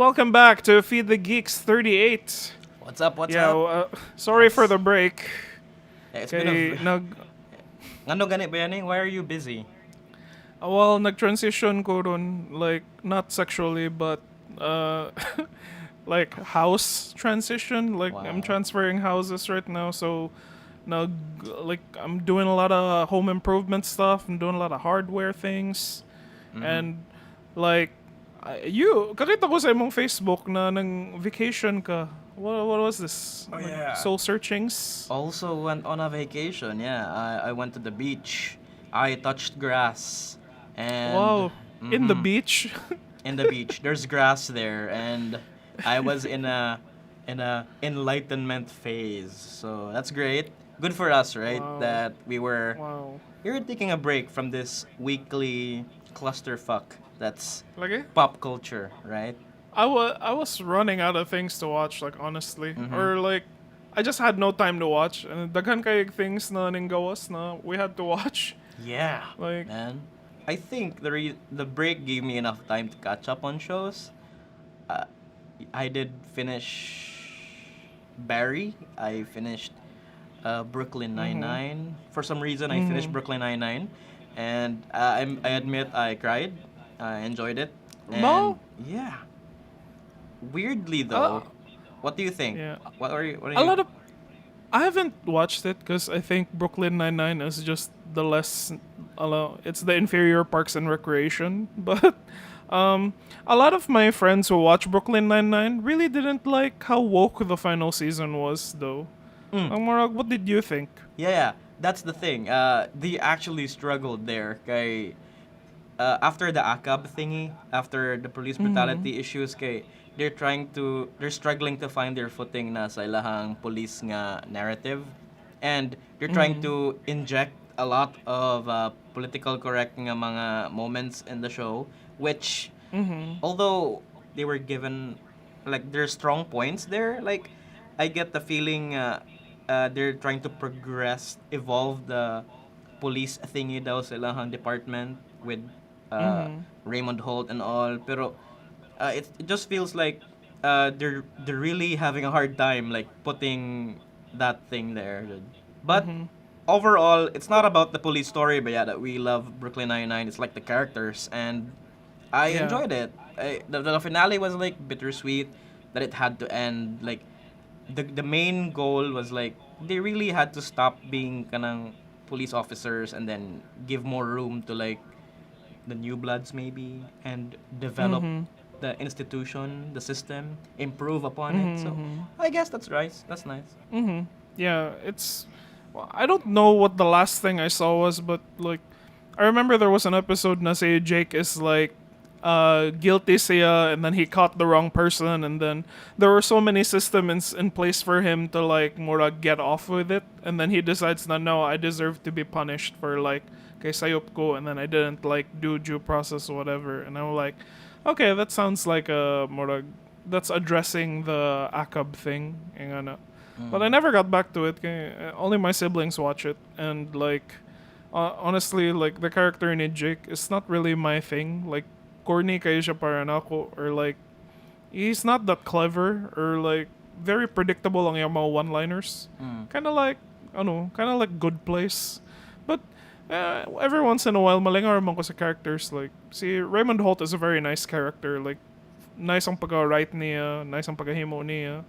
welcome back to Feed the Geeks 38. What's up? What's Yeah, up? sorry for Yes. the break. It's been Kay, a. Ano ganit Bayani? Why are you busy? nag-transition ko dun, like, not sexually, but, uh, like, house transition. Like, I'm Wow. transferring houses right now, so, I'm doing a lot of home improvement stuff. I'm doing a lot of hardware things. Mm-hmm. And, like, kakita ko sa imong Facebook na nang vacation ka. What was this? Oh, yeah. Soul searchings? Also went on a vacation. Yeah, I went to the beach. I touched grass, and Wow. In the mhm, beach? in the beach. There's grass there, and I was in a enlightenment phase. So that's great. Good for us, right? Wow. That Wow. we were taking a break from this weekly clusterfuck that's Lagi? pop culture, right? I was running out of things to watch, like, honestly. Mhm. Or, like, I just had no time to watch. And daghan kayong things na ninggawas na we had to watch. Yeah, Like, man. I think the break gave me enough time to catch up on shows. Uh, I did finish Barry. I finished Brooklyn Nine mm-hmm. Nine. For some reason, I finished Mm-hmm. Brooklyn Nine Nine, and I admit I cried. I enjoyed it, and No? yeah. Weirdly Uh, though, what do you think? yeah. What are A you? lot of I haven't watched it because I think Brooklyn Nine-Nine is just the less, it's the inferior Parks and Recreation. But a lot of my friends who watch Brooklyn Nine-Nine really didn't like how woke the final season was, though. Mm. Marag, what did you think? Yeah, that's the thing. They actually struggled there. Kay, after the ACAB thingy, after the police Mm-hmm. brutality issues, kay, they're struggling to find their footing na sa ilahang police nga narrative. And they're trying Mm-hmm. to inject a lot of political correct nga mga moments in the show, which, Mm-hmm. although they were given, like, there's strong points there, like, I get the feeling they're trying to evolve the police thingy daw sa ilahang department with uh, Mm-hmm. Raymond Holt and all. Pero it just feels like they're really having a hard time, like, putting that thing there. But Mm-hmm. overall, it's not about the police story, but yeah, that we love Brooklyn Nine-Nine. It's like the characters, and I Yeah. enjoyed it. The finale was like bittersweet that it had to end. Like, the main goal was like they really had to stop being kanang police officers and then give more room to, like, the new bloods maybe, and develop Mm-hmm. the institution, the system, improve upon it. So Mm-hmm. I guess that's right. That's nice. Mm-hmm. Yeah, it's. Well, I don't know what the last thing I saw was, but, like, I remember there was an episode na say Jake is, like, guilty siya, and then he caught the wrong person, and then there were so many systems in place for him to, like, more get off with it, and then he decides na no, I deserve to be punished for, like, kay sayop ko, and then I didn't, like, do due process or whatever, and I'm like, okay, that sounds like a more that's addressing the ACAB thing, yung ano. But I never got back to it. Only my siblings watch it, and, like, honestly, like, the character in Jake is not really my thing. Like, corny kayo siya para ako, or, like, he's not that clever, or, like, very predictable ang yung mga one-liners. Mm. Kind of like Good Place. But every once in a while, malingar man ko sa characters. Like, si Raymond Holt is a very nice character. Like, nice ang pagka-write niya, nice ang pagka-himo niya.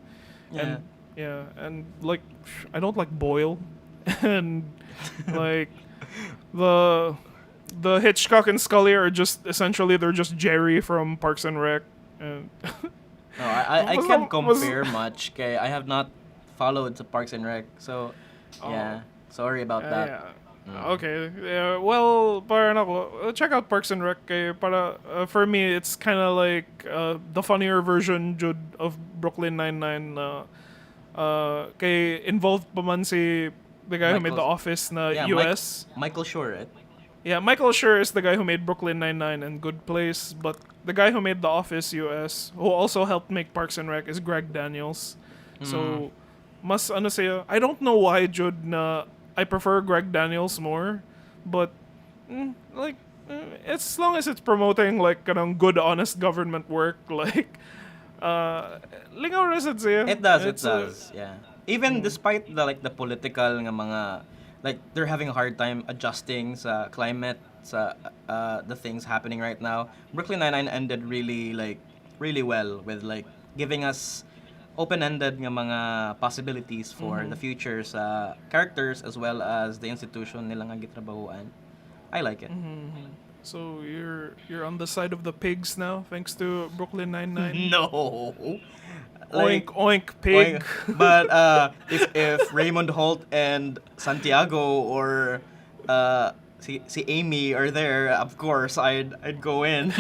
Yeah. And yeah, and, like, I don't like Boyle, and, like, the Hitchcock and Scully are just essentially they're just Jerry from Parks and Rec, and No, I was can't was compare much. Okay, I have not followed the Parks and Rec, so yeah. Sorry about that. yeah. Mm. Okay. Yeah, well, para ako, check out Parks and Rec kay para for me it's kind of like the funnier version jud of Brooklyn Nine-Nine kay involved pa man si the guy who made The Michael- Office na Yeah, US. Michael Schur, right? Yeah, Michael Schur is the guy who made Brooklyn Nine-Nine and Good Place, but the guy who made The Office US, who also helped make Parks and Rec, is Greg Daniels. So, mas ano siya, I don't know why, Jude, na I prefer Greg Daniels more, but, as long as it's promoting, like, kanang good, honest government work, like, lingaw ra sad siya. It does, it It's does. Yeah. Even despite the political nga mga like they're having a hard time adjusting sa climate sa the things happening right now. Brooklyn Nine-Nine ended really well with like giving us open-ended nga mga possibilities for the future sa characters as well as the institution nila nga gitrabahuan. I like it. So you're on the side of the pigs now, thanks to Brooklyn Nine-Nine. No. Oink oink pig. But if Raymond Holt and Santiago or si Amy are there, of course I'd go in.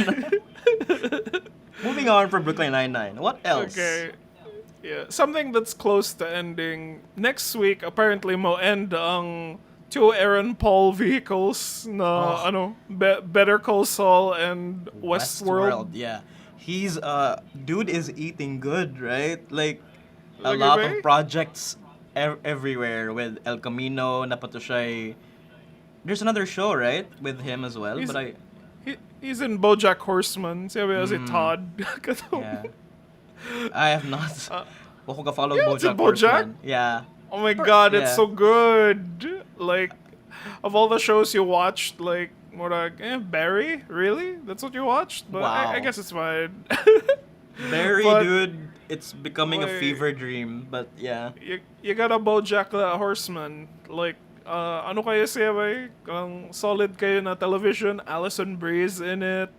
Moving on from Brooklyn Nine-Nine. What else? Okay. Yeah, something that's close to ending. Next week, apparently mo end ang two Aaron Paul vehicles na Better Call Saul and Westworld. Yeah. He's dude is eating good, right? Like a Like, lot right? of projects everywhere with El Camino, napato siya. There's another show, right? With him as well, He's- but He's in BoJack Horseman. Siya si Todd. yeah. I have not. Wako ka follow Yeah, it's a BoJack BoJack? Horseman. Yeah. Oh my god, it's yeah. so good. Like, of all the shows you watched, like, Barry? Really? That's what you watched? But Wow. I guess it's fine. Very But- dude. It's becoming a Like- fever dream, but yeah. you got a BoJack Horseman. Like, ano kayo siya ba? Solid kayo na television. Alison Brie's in it.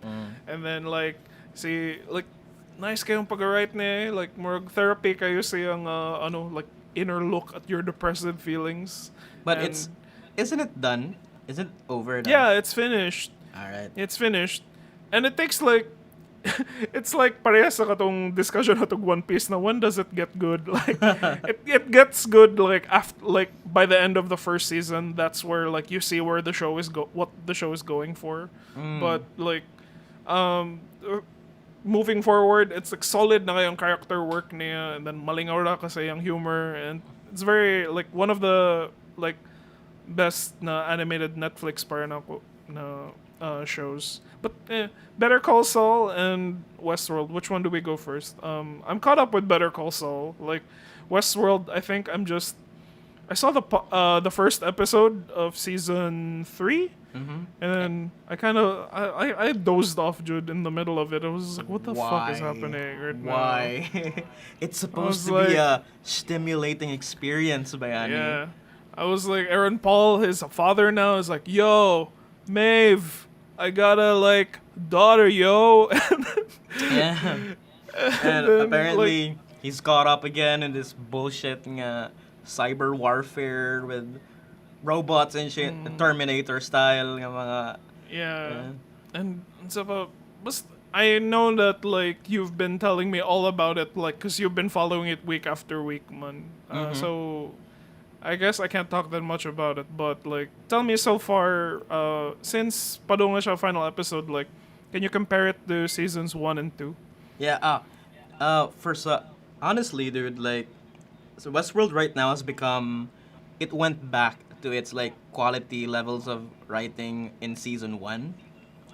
And then, like, nice kayong pag-write niya. Like, more therapy kayo siyang, like, inner look at your depressive feelings. But And- isn't it done? Isn't it over now? Yeah, it's finished. Alright. It's finished. And it takes like it's like parehas sa katong discussion hatong One Piece na when does it get good? Like it gets good like after like by the end of the first season. That's where like you see where the show is what the show is going for. But like moving forward, it's like solid na kayong character work niya and then malingaw ra kasi yung humor and it's very like one of the like best na animated Netflix para na shows. But Better Call Saul and Westworld, which one do we go first? I'm caught up with Better Call Saul. Like Westworld, I think I saw the first episode of season 3. And then I dozed off, dude, in the middle of it. I was like, what the fuck is happening right now? Why? It's supposed to was be like- a stimulating experience, Bayani. Yeah. I was like, Aaron Paul, his father now, is like, yo, Maeve, I got a, like, daughter, yo. Yeah. And then, apparently, he's caught up again in this bullshit cyber warfare with robots and shit, Terminator style nga mga. Yeah. And so, I know that, like, you've been telling me all about it, like, because you've been following it week after week, man. So, I guess I can't talk that much about it, but, like, tell me so far, since padunga siya final episode, like, can you compare it to seasons 1 and 2? Yeah, first, honestly, dude, like, so Westworld right now has become, it went back to its, like, quality levels of writing in season 1.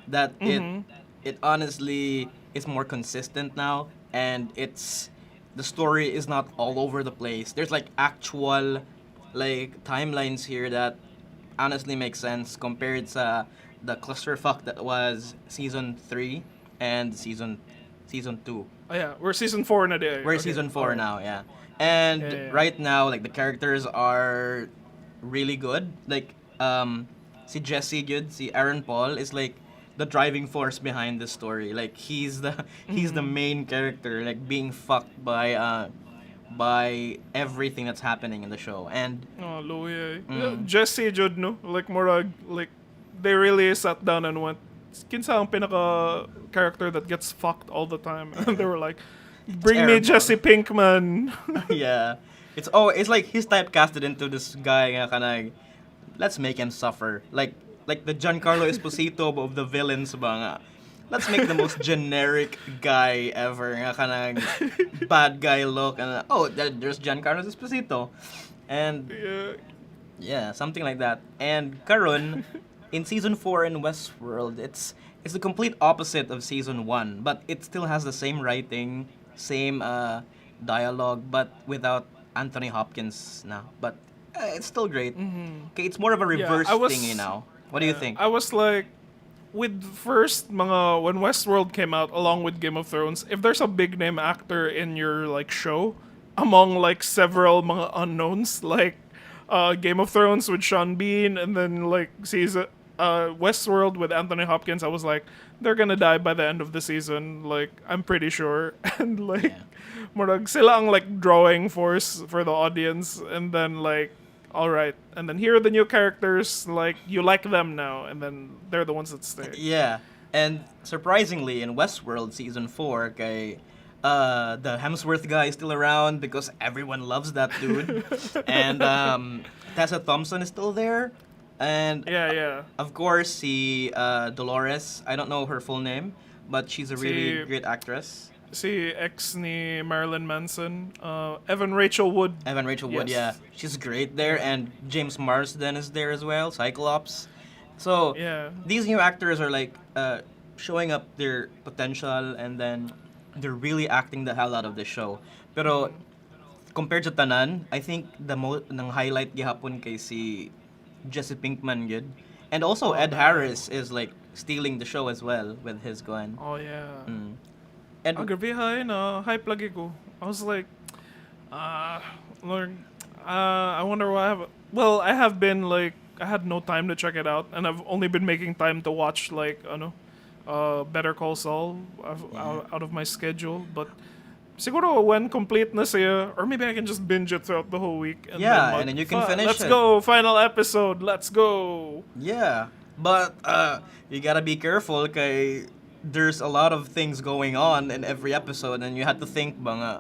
That it honestly is more consistent now, and the story is not all over the place. There's, like, actual, like, timelines here that honestly make sense compared to the clusterfuck that was season 3 and season 2. Oh, yeah, we're season 4 na day. We're Okay. season 4 Alright. now, yeah. And Yeah. right now, like, the characters are really good. Like, si Jesse good, si Aaron Paul is like the driving force behind the story. Like, he's the main character, like being fucked by everything that's happening in the show. And Oh, Louie. Jesse Judd, no? Like, more like, they really sat down and went, kinsa ang pinaka character that gets fucked all the time? And they were like, bring me Aaron Paul. Jesse Pinkman. yeah, it's like he's typecasted into this guy nga kanang, let's make him suffer. Like the Giancarlo Esposito of the villains ba nga. Let's make the most generic guy ever nga kanang bad guy look and there's Giancarlo Esposito. And yeah, something like that. And karon in season 4 in Westworld, it's the complete opposite of season 1, but it still has the same writing, same dialogue, but without Anthony Hopkins now. But it's still great. Okay, it's more of a Yeah, reverse thingy now. What do you think? I was like, with first mga when Westworld came out along with Game of Thrones, if there's a big name actor in your like show among like several mga unknowns like Game of Thrones with Sean Bean and then like season Westworld with Anthony Hopkins, I was like they're gonna die by the end of the season, like I'm pretty sure. And like Yeah. murag sila ang like drawing force for the audience, and then like all right, and then here are the new characters, like you like them now, and then they're the ones that stay. Yeah, and surprisingly, in Westworld season 4, kay the Hemsworth guy is still around because everyone loves that dude, and Tessa Thompson is still there, and Yeah, yeah. of course si Dolores. I don't know her full name, but she's a really Si great actress. si ex ni Marilyn Manson, Evan Rachel Wood. Evan Rachel Wood, yeah, Yes. she's great there, and James Marsden is there as well, Cyclops. So Yeah. these new actors are like showing up their potential, and then they're really acting the hell out of the show. Pero compared to tanan, I think the nang highlight gihapon kay si Jesse Pinkman good, and also Ed Harris is like stealing the show as well with his Gwen. Oh yeah. And Grabe hay na hype lagi ko. I was like, uh, Lord, I wonder why I have. Well, I have been like I had no time to check it out, and I've only been making time to watch like Better Call Saul out of my schedule. But siguro when complete na siya, or maybe I can just binge it throughout the whole week. And yeah, then and then you can finish Let's it. go, final episode. Let's go. Yeah, but you gotta be careful kay there's a lot of things going on in every episode, and you have to think ba nga,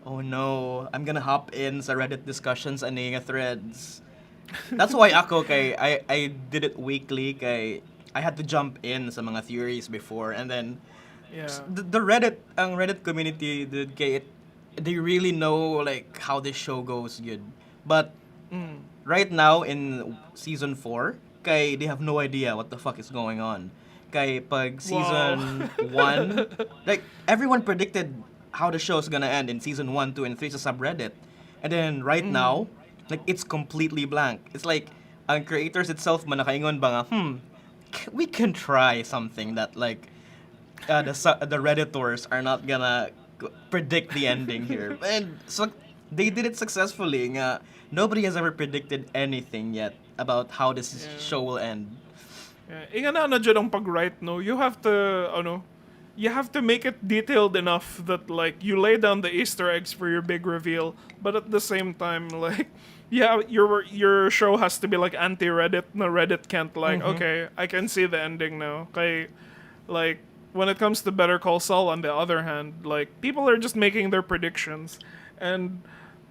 oh no, I'm gonna hop in sa Reddit discussions and nga threads. That's why ako kay I did it weekly kay I had to jump in sa mga theories before, and then Yeah. the Reddit community did kay they really know like how this show goes good. But right now in season 4, kay they have no idea what the fuck is going on. Kay pag season 1, like everyone predicted how the show is gonna end in season 1, 2, and 3 sa subreddit. And then right now, like it's completely blank. It's like ang creators itself man nakaingon ba nga, we can try something that like the redditors are not gonna predict the ending here. And so they did it successfully. Nga, nobody has ever predicted anything yet about how this show will end. Yeah. Inga na dyan ang pag-write, no? You have to, you have to make it detailed enough that, like, you lay down the Easter eggs for your big reveal, but at the same time, like, yeah, your show has to be, like, anti-Reddit. No, Reddit can't, like, okay, I can see the ending now. Okay, like, when it comes to Better Call Saul, on the other hand, like, people are just making their predictions. And,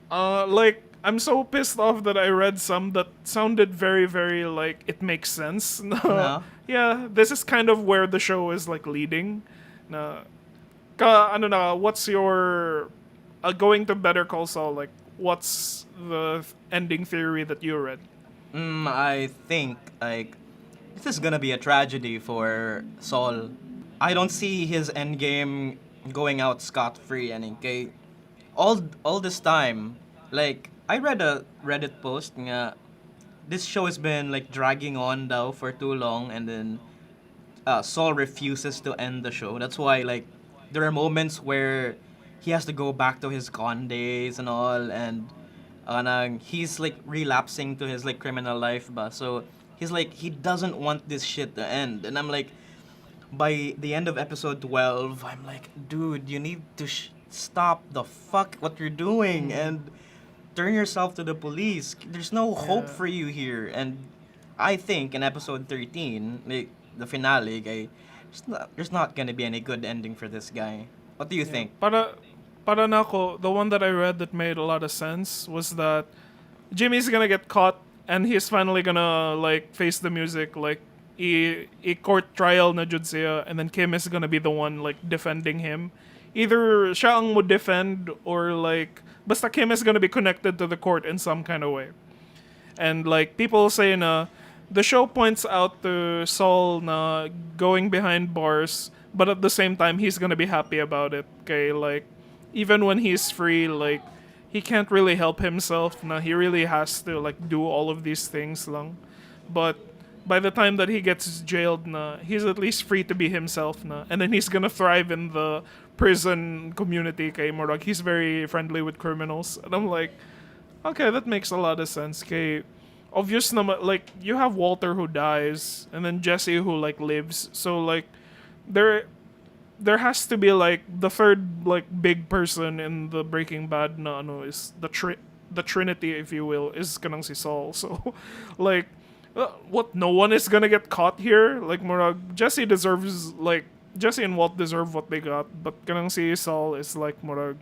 like, I'm so pissed off that I read some that sounded very, very like it makes sense. No. Yeah, this is kind of where the show is like leading. What's your going to Better Call Saul? Like, what's the ending theory that you read? I think like this is gonna be a tragedy for Saul. I don't see his endgame going out scot free. And kay all this time, like I read a Reddit post nga this show has been like dragging on daw for too long, and then Saul refuses to end the show. That's why like there are moments where he has to go back to his con days and all, and he's like relapsing to his like criminal life ba. So he's like he doesn't want this shit to end, and I'm like by the end of episode 12 I'm like, dude, you need to stop the fuck what you're doing and turn yourself to the police. There's no hope for you here. And I think in episode 13, like, the finale, there's not gonna be any good ending for this guy. What do you think? Para na ako, the one that I read that made a lot of sense was that Jimmy's gonna get caught and he's finally gonna like face the music, like a court trial na jud siya, and then Kim is gonna be the one like defending him. Either siya ang mo defend or like basta Kim is gonna be connected to the court in some kind of way. And like people say na the show points out to Saul na going behind bars, but at the same time he's gonna be happy about it. Okay, like even when he's free, like he can't really help himself. Na he really has to like do all of these things lang. But by the time that he gets jailed, na he's at least free to be himself, na, and then he's gonna thrive in the prison community. Kay Murag, he's very friendly with criminals, and I'm like, okay, that makes a lot of sense. Kay, obvious naman, like you have Walter who dies, and then Jesse who like lives. So like there there has to be like the third like big person in the Breaking Bad na ano is the Trinity, if you will, is kanang si Saul. So like what, no one is gonna get caught here? Like murag Jesse deserves, like Jesse and Walt deserve what they got, but kanang si Saul is like murag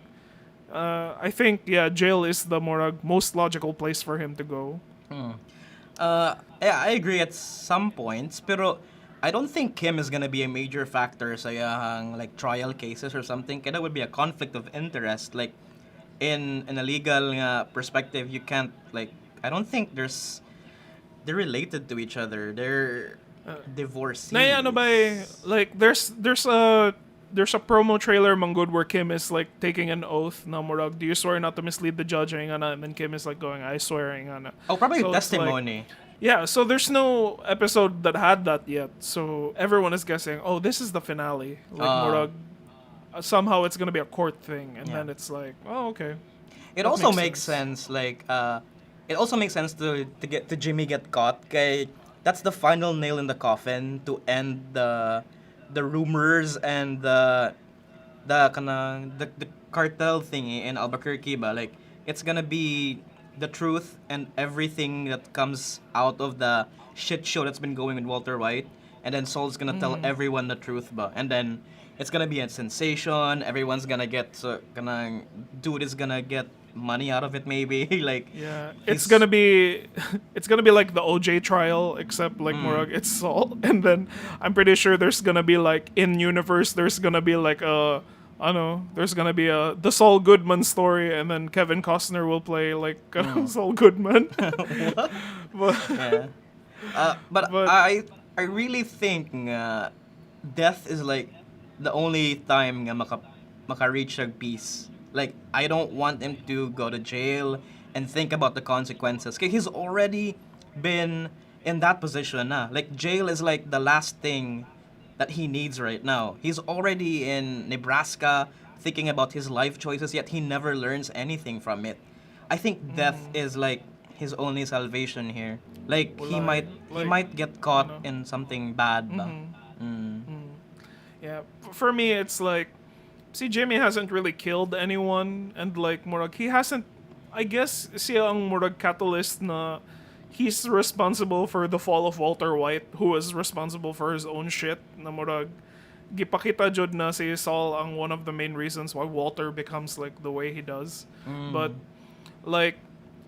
I think yeah, jail is the murag most logical place for him to go. Yeah, I agree at some points, pero I don't think Kim is gonna be a major factor sa yang like trial cases or something. Kaya that would be a conflict of interest. Like in a legal perspective, you can't like. I don't think they're related to each other. They're divorcees. Na ano ba like there's a promo trailer manggod where Kim is like taking an oath na murag, do you swear not to mislead the judge and then Kim is like going, I swear nga. Oh, probably So it's testimony. Yeah, so there's no episode that had that yet. So everyone is guessing, oh, this is the finale. Like murag somehow it's gonna be a court thing, and then it's like, oh, okay. It That also makes makes sense. Like it also makes sense to Jimmy get caught. Kay that's the final nail in the coffin to end the rumors and the cartel thingy in Albuquerque ba. Like it's gonna be the truth and everything that comes out of the shit show that's been going with Walter White, and then Saul's gonna tell everyone the truth ba, and then it's gonna be a sensation. Everyone's gonna get dude is gonna get money out of it maybe. Like Yeah, it's gonna be like the OJ trial, except like murag it's Saul, and then I'm pretty sure there's gonna be like in universe there's gonna be like I don't know, there's gonna be the Saul Goodman story, and then Kevin Costner will play like Saul Goodman. But yeah. But But- I really think death is like the only time nga maka-reach ang peace. Like I don't want him to go to jail and think about the consequences. Cause he's already been in that position na. Like jail is like the last thing that he needs right now. He's already in Nebraska thinking about his life choices, yet he never learns anything from it. I think death is like his only salvation here. Like he Wala, might get caught in something bad ba. yeah, for me it's like, see, Jimmy hasn't really killed anyone, and like murag he hasn't. I guess siya ang murag catalyst na he's responsible for the fall of Walter White, who was responsible for his own shit. Na murag gipakita jud na si Saul ang one of the main reasons why Walter becomes like the way he does. But like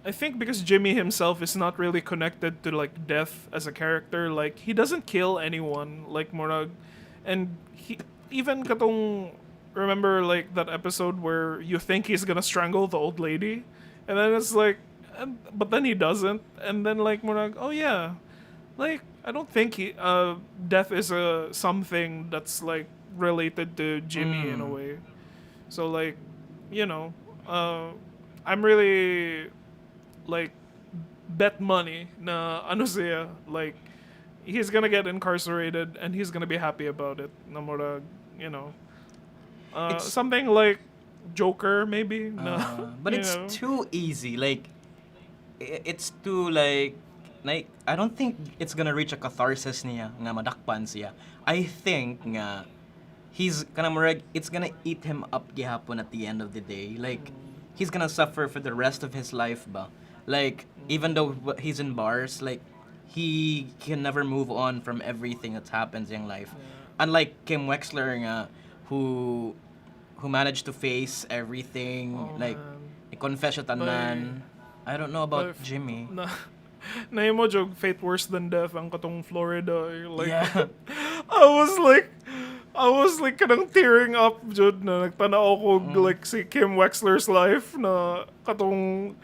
I think because Jimmy himself is not really connected to like death as a character, like he doesn't kill anyone, like murag, and he even katong, remember like that episode where you think he's gonna strangle the old lady, and then it's like, but then he doesn't, and then like murag, oh yeah, like I don't think death is something that's like related to Jimmy in a way. So like, you know, I'm really like bet money na ano siya, like he's gonna get incarcerated and he's gonna be happy about it. Na murag, you know, something like Joker maybe. But you it's know. too easy. Like it's too like I don't think it's gonna reach a catharsis niya nga madakpan siya. I think nga he's gonna murag, it's gonna eat him up gihapon at the end of the day. Like he's gonna suffer for the rest of his life ba. Like even though he's in bars, like he can never move on from everything that's happens in life. Unlike Kim Wexler nga who managed to face everything, like i-confess siya tanan. I don't know about But- Jimmy. Na mo jog fate worse than death ang katong Florida, like Yeah. I was like kanang tearing up jud na nagtanaw ko like si Kim Wexler's life na katong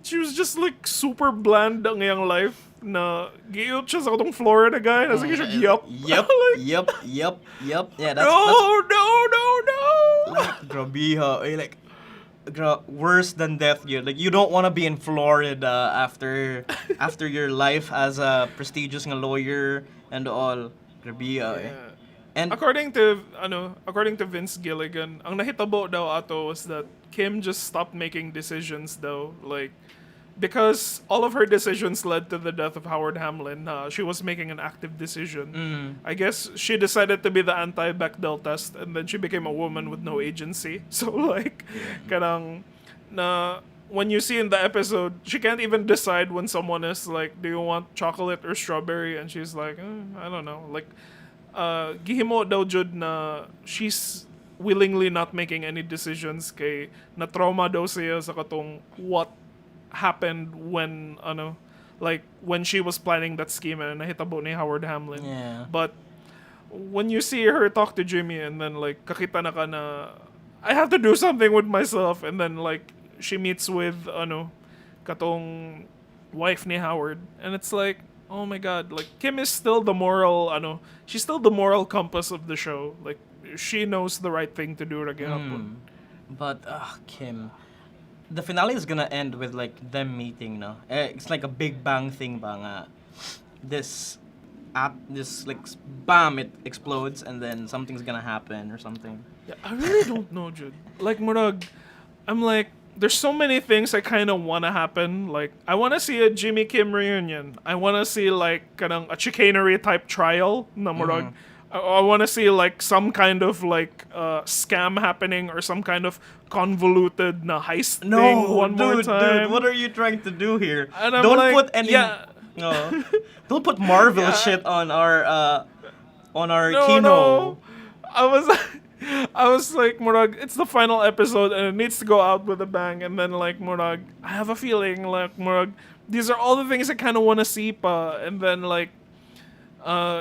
she was just like super bland ang iyang life na giyot siya sa katong Florida guy na sige siya yup. Yep. Yep. Yeah, that's No. like grabe ha. Like worse than death yun. Like, you don't want to be in Florida after your life as a prestigious nga lawyer and all. Grabe, eh. Yeah. And According to Vince Gilligan, ang nahitabo daw ato was that Kim just stopped making decisions though, like because all of her decisions led to the death of Howard Hamlin. She was making an active decision. I guess she decided to be the anti-Bechdel test, and then she became a woman with no agency. So like, kanang na when you see in the episode, she can't even decide when someone is like, "Do you want chocolate or strawberry?" And she's like, "I don't know." Like, gihimo daw jud na she's willingly not making any decisions kay na trauma daw siya sa katong what happened when like when she was planning that scheme and nahitabo ni Howard Hamlin. Yeah. But when you see her talk to Jimmy and then like kakita na ka na I have to do something with myself, and then like she meets with katong wife ni Howard, and it's like, oh my god, like Kim is still the moral she's still the moral compass of the show. Like she knows the right thing to do again. But Kim, the finale is gonna end with like them meeting, no? It's like a Big Bang thing, ba nga. This like bam, it explodes, and then something's gonna happen or something. Yeah, I really don't know, Jude. Like murag, I'm like, there's so many things I kind of want to happen. Like, I want to see a Jimmy Kim reunion. I want to see, like, kanang a chicanery type trial. Na murag. I want to see, like, some kind of, like, scam happening or some kind of convoluted na heist thing one more time. Dude, what are you trying to do here? And I'm don't like, put any... yeah. No. Don't put Marvel shit on our No, Kino. no. I was like, Murag, it's the final episode and it needs to go out with a bang. And then, like, Murag, I have a feeling, like, Murag, these are all the things I kind of want to see, pa. And then, like,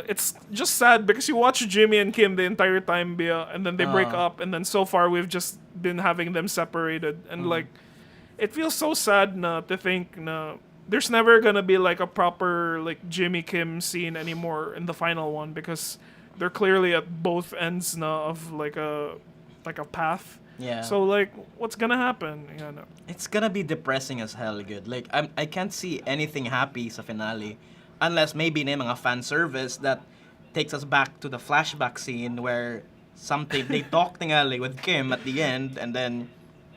it's just sad because you watch Jimmy and Kim the entire time, Bia, and then they break up. And then so far, we've just been having them separated. And, like, it feels so sad na to think na there's never gonna be, like, a proper, like, Jimmy Kim scene anymore in the final one because they're clearly at both ends na of like a path. Yeah. So like, what's gonna happen? It's gonna be depressing as hell, good. Like I can't see anything happy sa finale, unless maybe na mga fan service that takes us back to the flashback scene where something they talk tingali with Kim at the end, and then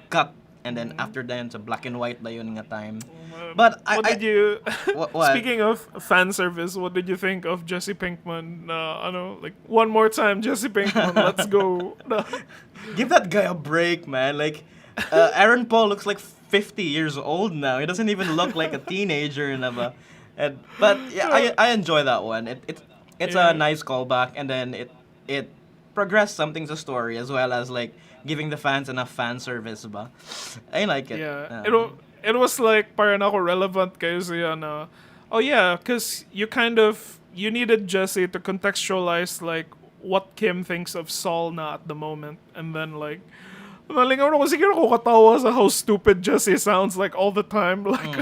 cut, and then after that it's a black and white na yun nga time. But what? Speaking of fan service, what did you think of Jesse Pinkman? Like one more time, Jesse Pinkman, let's go. Give that guy a break, man. Like, Aaron Paul looks like 50 years old now. He doesn't even look like a teenager, but yeah, I enjoy that one. It's a nice callback, and then it progressed something to story as well as like giving the fans enough fan service, ba? I like it. Yeah, it was like parang ako relevant kayo siya na, oh yeah, because you needed Jesse to contextualize like what Kim thinks of Saul na at the moment, and then like nalingaw na ko siguro ko katawa sa how stupid Jesse sounds like all the time, like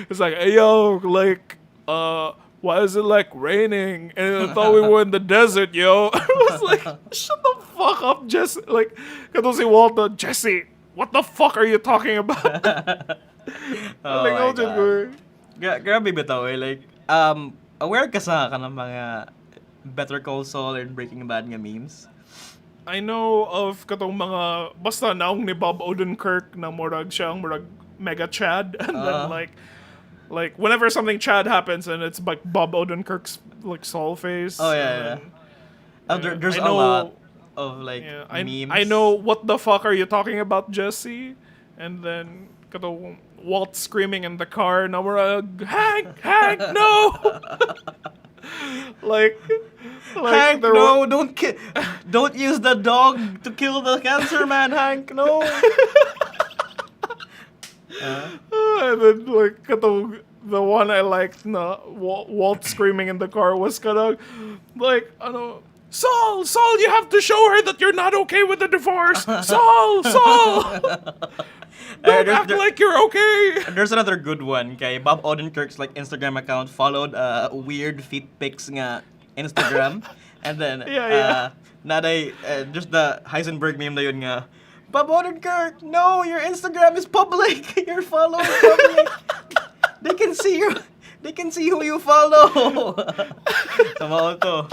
it's like, hey yo, like why is it like raining? And I thought we were in the desert, yo. I was like, shut the fuck up, Jesse. Like, kato si Walter, Jesse, what the fuck are you talking about? Oh my God. Grabe bitaw eh. Like, aware ka sa kanang mga Better Call Saul and Breaking Bad nga memes? I know of katong mga, basta naong ni Bob Odenkirk na murag siyang murag mega Chad. And then like whenever something Chad happens and it's like Bob Odenkirk's like Saul face. Oh yeah. There's a lot of like memes. I know what the fuck are you talking about, Jesse? And then kato Walt screaming in the car, na murag, Hank, no! like Hank, no, don't use the dog to kill the cancer man, Hank, no. And then like kato, the one I liked na Walt screaming in the car was kind of like Saul, you have to show her that you're not okay with the divorce. Saul. Don't act like you're okay. There's another good one. Okay, Bob Odenkirk's like Instagram account followed weird feet pics nga Instagram, and then naday just the Heisenberg meme na yun nga Pabonin Kirk, no, your Instagram is public. Your followers public. They can see you. They can see who you follow. Tama to.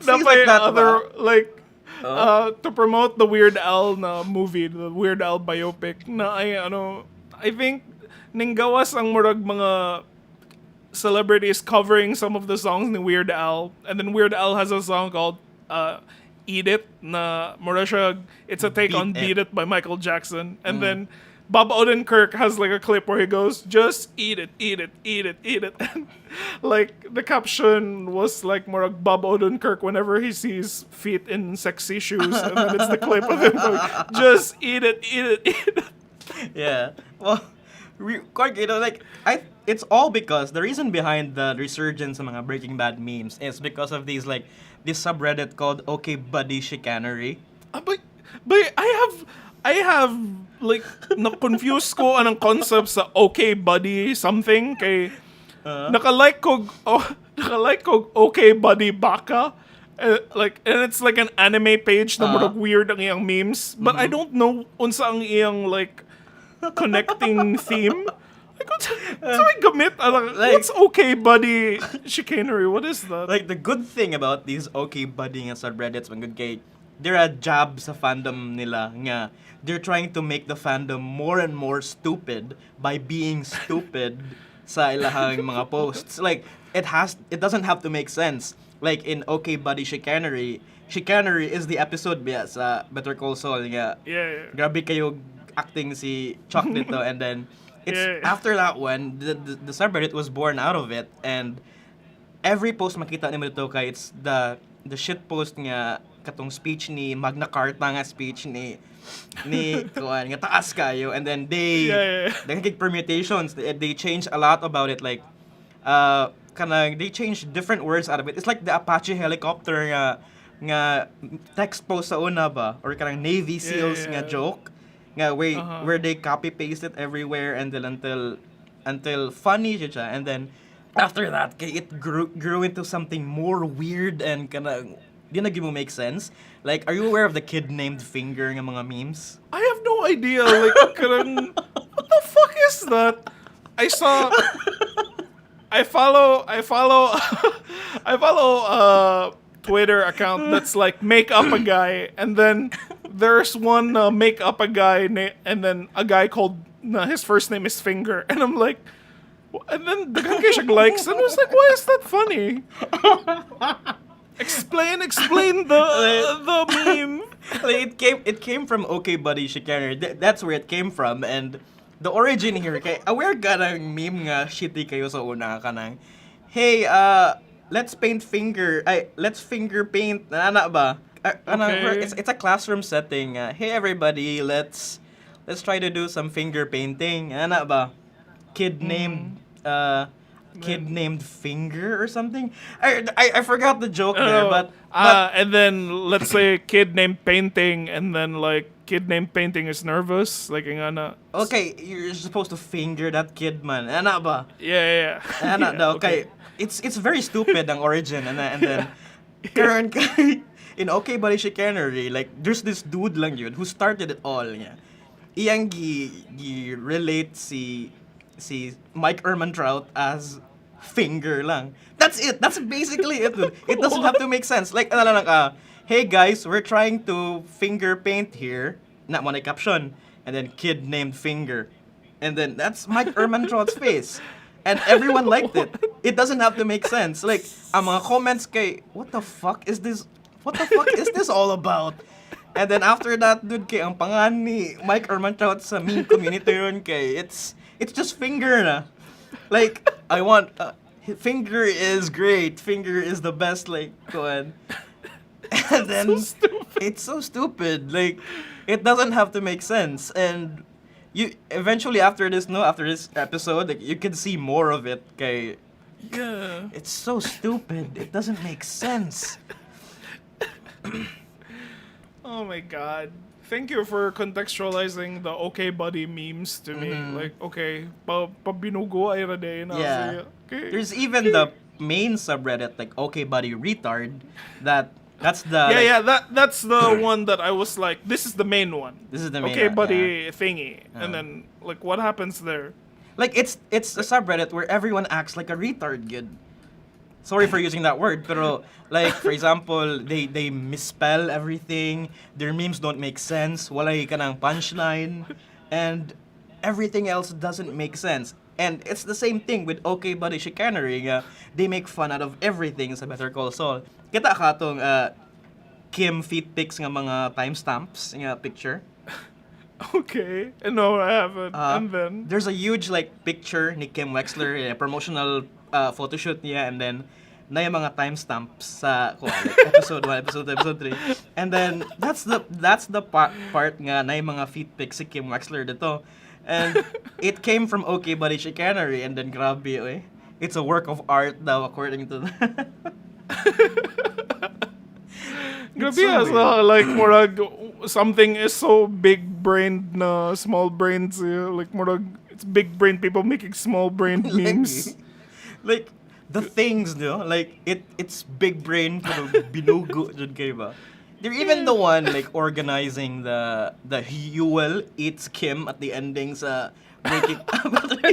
Scenes like that, other, ba? like, Oh? to promote the Weird Al na movie, the Weird Al biopic, na ay, I think, ninggawas ang murag mga celebrities covering some of the songs ni Weird Al, and then Weird Al has a song called Eat It, na mura siya, it's a take on Beat It by Michael Jackson, and then Bob Odenkirk has like a clip where he goes, just eat it, eat it, eat it, eat it. And like the caption was like more like Bob Odenkirk whenever he sees feet in sexy shoes, and then it's the clip of him going, just eat it, eat it, eat it. Yeah. Well, Cork, it's all because the reason behind the resurgence of mga Breaking Bad memes is because of this subreddit called okbuddychicanery. But I have like na-confuse ko anong concept sa okay buddy something kay naka-like ko okay buddy baka and it's like an anime page na murag weird ang iyang memes but I don't know unsa ang iyang like connecting theme. Like what's may gamit what's okay buddy chicanery, what is that? Like, the good thing about these okbuddy nga subreddits, man good kay, they're a jab sa fandom nila nga they're trying to make the fandom more and more stupid by being stupid sa ilahang mga posts. Like, it doesn't have to make sense. Like, in okbuddy chicanery is the episode biya sa Better Call Saul nga. Yeah. Grabe kayo acting si Chuck dito, and then after that one, the subreddit was born out of it, and every post makita nimo dito kay it's the shit post nga katong speech ni Magna Carta nga speech ni kuan nga taas kayo, and then they nagiging permutations, they change a lot about it, like they change different words out of it. It's like the Apache helicopter nga text post sa una ba, or kanang Navy SEALs nga joke nga where they copy paste it everywhere, and then until funny siya, and then after that it grew into something more weird and kanang di na gyud mo make sense. Like, are you aware of the kid named Finger nga mga memes? I have no idea. Like, what the fuck is that? I follow a Twitter account that's like make up a guy, and then there's one make up a guy and then a guy called his first name is Finger, and I'm like, and then the guy likes, and I was like, why is that funny? Explain the meme. Like, it came from okbuddychicanery. That's where it came from, and the origin here kay aware ka ng meme nga shitty kayo sa una kanang, hey, let's finger paint ana ba? Okay. It's a classroom setting. Hey everybody, let's try to do some finger painting. Ana ba? Kid named Finger or something. I forgot the joke there, but and then let's say kid named Painting, and then like kid named Painting is nervous, like ana. Okay, you're supposed to finger that kid, man. Ana ba? Yeah. Ana daw. Okay. It's very stupid ang origin, and then karon kay in okbuddychicanery, like there's this dude lang yun who started it all niya. Iyang gi relate si Mike Ehrmantraut as Finger lang. That's it. That's basically it, dude. It doesn't have to make sense. Like, hey guys, we're trying to finger paint here. Not one caption. And then kid named Finger. And then that's Mike Ehrmantraut's face. And everyone liked it. It doesn't have to make sense. Like, ang mga comments kay, what the fuck is this? What the fuck is this all about? And then after that, dude, kay ang pangan ni Mike Ehrmantraut sa meme community ron kay, it's just Finger na. Like, I want Finger is great. Finger is the best, like, kuan. And then it's so stupid. Like, it doesn't have to make sense. And you eventually after this episode, like, you can see more of it. Kay, Yeah. it's so stupid. It doesn't make sense. Oh my god. Thank you for contextualizing the okay buddy memes to me. Like, okay, pabinugo ay rade na. Yeah. Okay. There's even the main subreddit, like OkBuddyRetard, that That's the Yeah, like, yeah, that's the one that I was like, this is the main one. this is the main Okay, one, buddy thingy. Uh. And then like what happens there? Like it's a subreddit where everyone acts like a retard, good. Sorry for using that word, pero like for example, they misspell everything. Their memes don't make sense. Walay ka ng punchline, and everything else doesn't make sense. And it's the same thing with okbuddychicanery. They make fun out of everything sa Better Call Saul. Kita ka tong Kim feet pics nga mga timestamps nga picture. Okay. No, I haven't. And then There's a huge like picture ni Kim Wexler, promotional photoshoot niya, and then na yung mga timestamps sa like, episode 1, episode 2, episode 3. And then that's the part nga na yung mga feet pics si Kim Wexler dito. And it came from okbuddychicanery, and then grabe eh. It's a work of art daw according to grabe so as like murag something is so big brained na small brains like murag it's big brain people making small brain memes. Like the things, no? Like it's big brain pero binugo jud kay ba. They're even the one like organizing the Huel eats Kim at the ending sa Breaking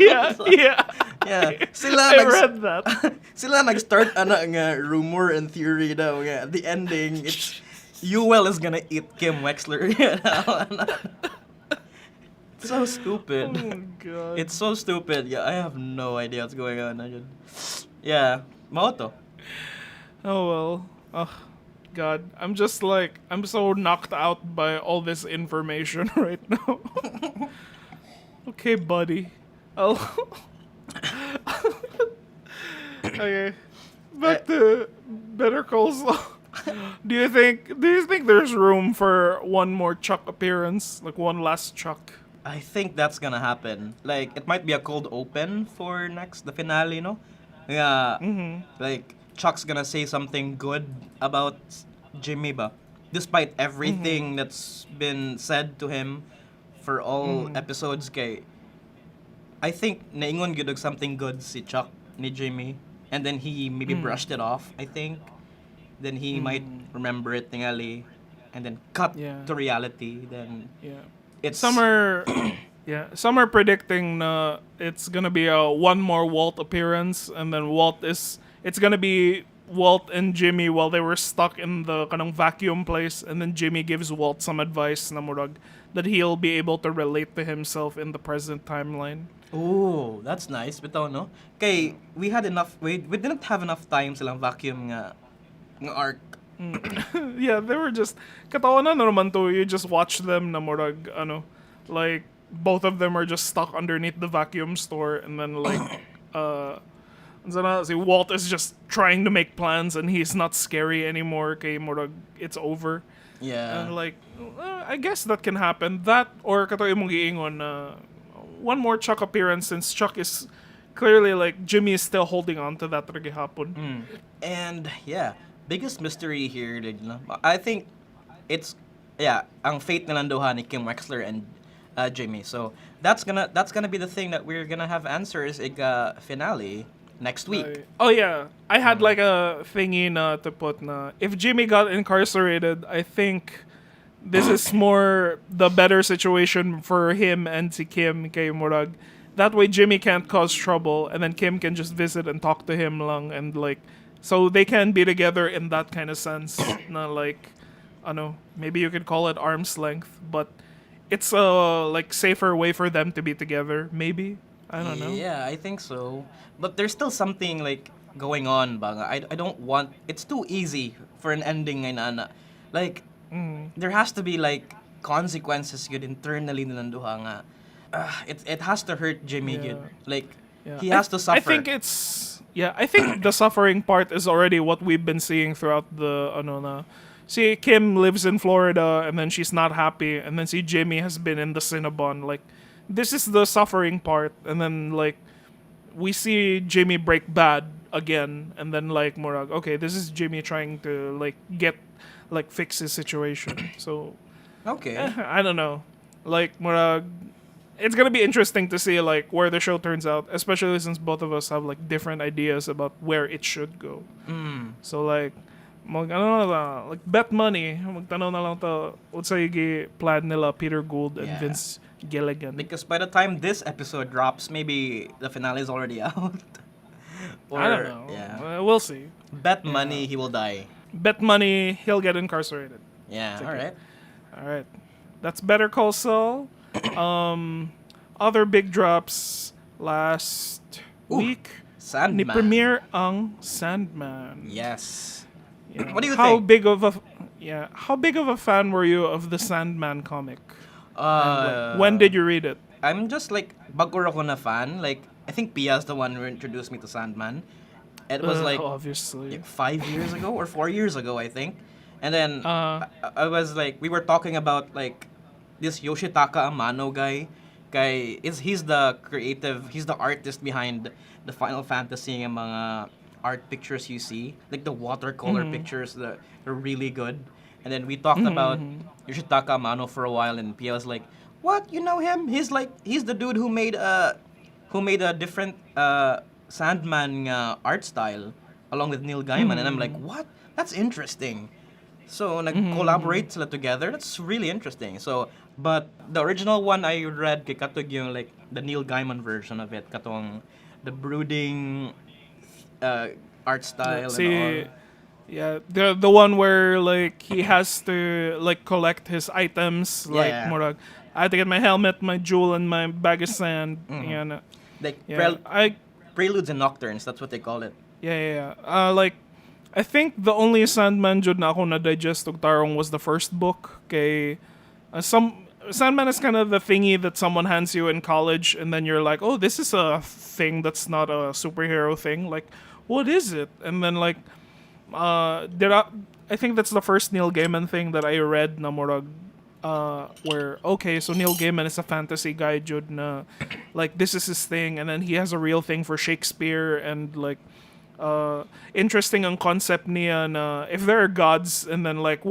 Yeah, yeah. Yeah. I read that. Sila nag-start nga rumor and theory daw nga at the ending it's Huel is gonna eat Kim Wexler. It's so stupid. Oh my god. It's so stupid. Yeah, I have no idea what's going on. Yeah, mao to. Oh well. Oh god. I'm just like I'm so knocked out by all this information right now. Okay, buddy. I'll okay. Back to Better Call Saul. Do you think there's room for one more Chuck appearance? Like one last Chuck? I think that's gonna happen. Like it might be a cold open for the finale, no? Yeah. Like Chuck's gonna say something good about Jimmy ba? Despite everything that's been said to him for all episodes kay I think naingon gyud og something good si Chuck ni Jimmy, and then he maybe brushed it off, I think. Then he might remember it tingali and then cut to reality. Then it's some are some are predicting it's gonna be a one more Walt appearance, and then it's gonna be Walt and Jimmy while they were stuck in the kanang vacuum place, and then Jimmy gives Walt some advice na murag that he'll be able to relate to himself in the present timeline. Oh, that's nice. Bitaw, no? Kay, we didn't have enough time silang vacuum nga arc. Yeah, they were just katawanan na naman to. You just watch them na murag like both of them are just stuck underneath the vacuum store, and then like si Walt is just trying to make plans and he's not scary anymore kay murag it's over. Yeah. And like I guess that can happen. That or kato imong giingon one more Chuck appearance, since Chuck is clearly like Jimmy is still holding on to that hapon. And yeah, biggest mystery here, I think it's ang fate na nanduhan ni Kim Wexler and Jimmy. So that's gonna be the thing that we're gonna have answers finale next week. Oh yeah, I had like a thingy to put na if Jimmy got incarcerated, I think this is more the better situation for him and si Kim kay murag. That way Jimmy can't cause trouble, and then Kim can just visit and talk to him lang, and like so they can be together in that kind of sense. Na like maybe you could call it arm's length, but it's a like safer way for them to be together, maybe. I don't know. Yeah, I think so. But there's still something like going on, banga. I don't want. It's too easy for an ending ngayon, like there has to be like consequences good internally na nanduha nga. It has to hurt Jimmy good. Like he has to suffer. I think I think the suffering part is already what we've been seeing throughout the See, Kim lives in Florida and then she's not happy, and then see Jimmy has been in the Cinnabon. Like this is the suffering part, and then like we see Jimmy break bad again, and then like Murag, okay, this is Jimmy trying to like fix his situation. So okay, I don't know. Like Murag, it's gonna be interesting to see like where the show turns out, especially since both of us have like different ideas about where it should go. So like ano na lang, like bet money. Magtanong na lang to unsa yung plan nila Peter Gould and Yeah. Vince Gilligan. Because by the time this episode drops, maybe the finale is already out. Or, I don't know. Yeah. We'll see. Bet money he will die. Bet money he'll get incarcerated. Yeah, okay. alright. All right. That's Better Call Saul. Other big drops last week. Ni Sandman. premiere ang Sandman. Yes. Yeah. What do you how think? How big of a fan were you of the Sandman comic? When Uh, did you read it? I'm just like, bago ako na fan. Like, I think Pia's the one who introduced me to Sandman. It was like obviously. 5 years ago or 4 years ago, I think. And then I was like, we were talking about like this Yoshitaka Amano guy. He's the artist behind the Final Fantasy and mga art pictures you see, like the watercolor pictures that are really good. And then we talked about Yoshitaka Amano for a while, and Pia was like, "What? You know him? He's the dude who made a different Sandman art style along with Neil Gaiman." And I'm like, "What? That's interesting." So nag-collaborate sila together. That's really interesting. So, but the original one I read kay katog yung like the Neil Gaiman version of it, katong the brooding art style and all. Yeah, the one where like he has to like collect his items, like Yeah. murag, I have to get my helmet, my jewel, and my bag of sand. And Like yeah, preludes and nocturnes, that's what they call it. yeah. Like I think the only Sandman jud na ako na digest og tarong was the first book. Kay Sandman is kind of the thingy that someone hands you in college, and then you're like, oh, this is a thing that's not a superhero thing. Like, what is it? And then like, I think that's the first Neil Gaiman thing that I read na murag, where okay, so Neil Gaiman is a fantasy guy, jud na, like this is his thing, and then he has a real thing for Shakespeare, and like, interesting ang concept niya na if there are gods, and then like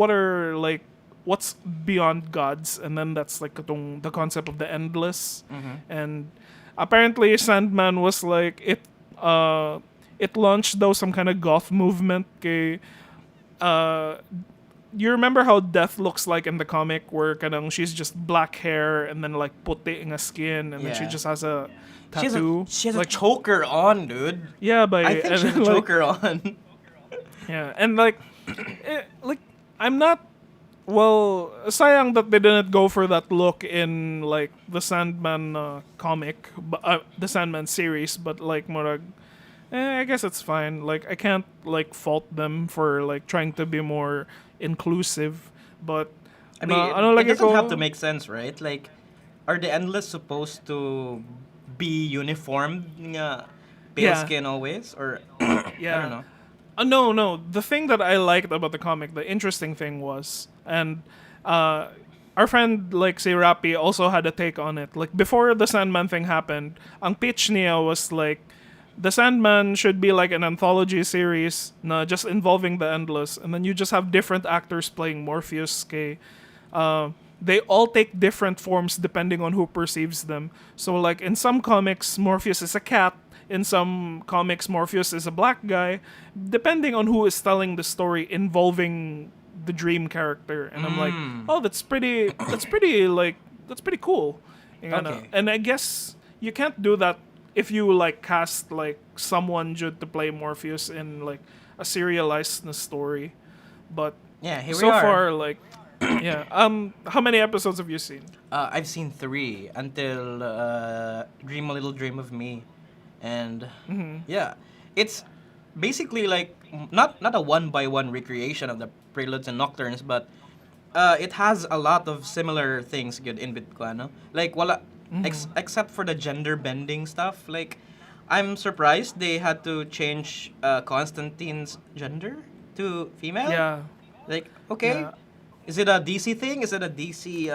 what's beyond gods, and then that's like the concept of the endless. And apparently Sandman was like it launched though some kind of goth movement. Kay you remember how Death looks like in the comic, where kanang she's just black hair and then like puti in a skin, and then she Yeah. just has a tattoo. She has like a choker on, dude. yeah, but I think she has a like, choker on. yeah, and like, like I'm not. Well, sayang that they didn't go for that look in like the Sandman comic, the Sandman series. But like, murag, I guess it's fine. Like, I can't like fault them for like trying to be more inclusive. But I mean, ano it lagi doesn't ko- have to make sense, right? Like, are the endless supposed to be uniform nga pale Yeah. skin always? Or, Yeah. I don't know. No. The thing that I liked about the comic, the interesting thing was, and our friend like say Rappi also had a take on it. Like before the Sandman thing happened, ang pitch niya was like the Sandman should be like an anthology series, na just involving the endless, and then you just have different actors playing Morpheus. Kay, they all take different forms depending on who perceives them. So like in some comics, Morpheus is a cat. In some comics, Morpheus is a black guy, depending on who is telling the story involving the dream character. And I'm like, oh, that's pretty cool. You know? Okay. And I guess you can't do that if you like cast like someone to play Morpheus in like a serialized story. But Yeah, here so we are. far, like, yeah. How many episodes have you seen? I've seen 3 until Dream a Little Dream of Me. And yeah, it's basically like not a one-by-one recreation of the preludes and nocturnes, but it has a lot of similar things good in Bitcoin. Like wala except for the gender bending stuff. Like I'm surprised they had to change Constantine's gender to female. Yeah. Like okay. Yeah. Is it a DC thing? Is it a DC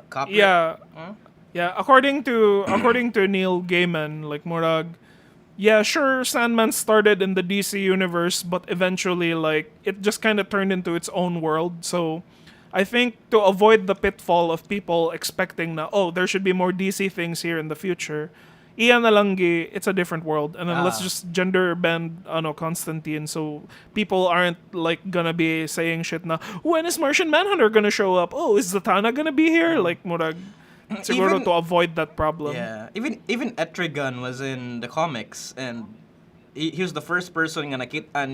copy? Yeah. Huh? Yeah, according to Neil Gaiman, like murag, yeah, sure, Sandman started in the DC universe, but eventually, like, it just kind of turned into its own world. So, I think to avoid the pitfall of people expecting na, oh, there should be more DC things here in the future, Iyan na lang it's a different world, and then let's Ah. just gender bend Constantine, so people aren't like gonna be saying shit na when is Martian Manhunter gonna show up? Oh, is Zatanna gonna be here? Like murag siguro Even to avoid that problem. yeah, even Etrigan was in the comics, and he was the first person nga nakita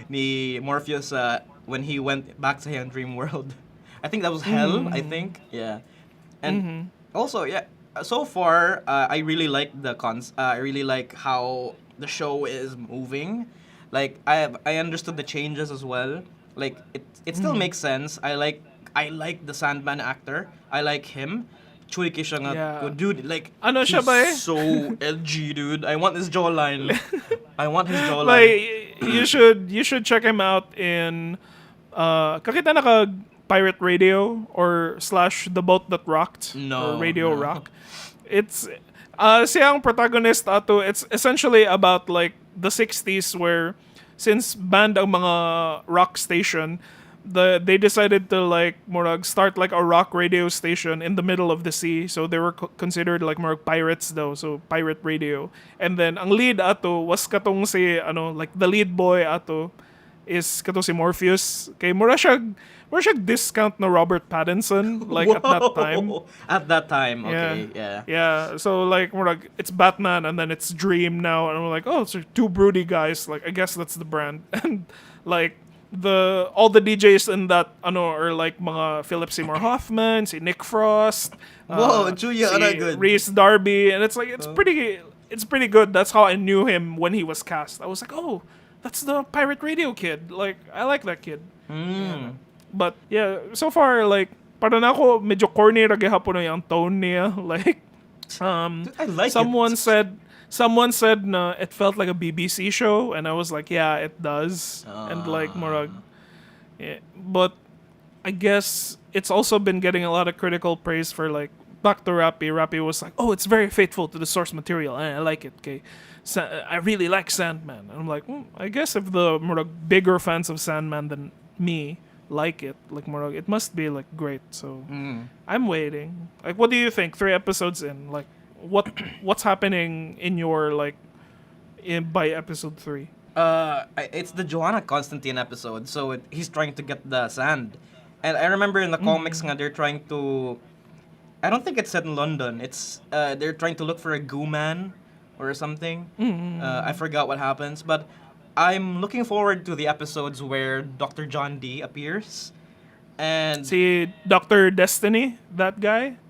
ni Morpheus when he went back to his dream world. I think that was Hell. I think and also so far I really like I really like how the show is moving. Like I understood the changes as well. Like it still makes sense. I like the Sandman actor. I like him. Chuliki siya nga, Yeah. dude, like, Ano siya he's ba eh? so edgy, dude. I want his jawline. I want his jawline. Like you should check him out in kakita naka Pirate Radio or / The Boat That Rocked No, or Radio no. Rock. It's siyang protagonist ato. It's essentially about like the 60s where since band ang mga rock station, they decided to like murag start like a rock radio station in the middle of the sea. So they were considered like murag pirates though, so pirate radio. And then ang lead ato was katong si like the lead boy ato is katong si Morpheus. Kay mura siya discount na Robert Pattinson like at that time. Whoa. At that time, okay, yeah. Yeah, so like we're like it's Batman and then it's Dream now, and we're like, oh, it's two broody guys. Like I guess that's the brand, and like all the DJs in that are like mga Philip Seymour Hoffman, si Nick Frost, Whoa, Julia, si good. Reese Darby, and it's like it's pretty good. That's how I knew him when he was cast. I was like, oh, that's the Pirate Radio kid. Like I like that kid. Yeah. But yeah, so far like para na ako medyo corny ra gihapon na yung tone niya. Like Dude, I like someone it. said na it felt like a BBC show, and I was like, yeah, it does. And like murag but I guess it's also been getting a lot of critical praise for like back to Rappy. Rappy was like, oh, it's very faithful to the source material, and I like it. Okay, I really like Sandman. And I'm like, I guess if the murag bigger fans of Sandman than me like it, like murag, it must be like great. So I'm waiting. Like, what do you think? 3 episodes in, like, what's happening in your like by episode 3? It's the Joanna Constantine episode, so he's trying to get the sand. And I remember in the comics nga, they're trying to... I don't think it's set in London. It's they're trying to look for a goo man or something. I forgot what happens, but I'm looking forward to the episodes where Dr. John D appears. And See Dr. Destiny, that guy?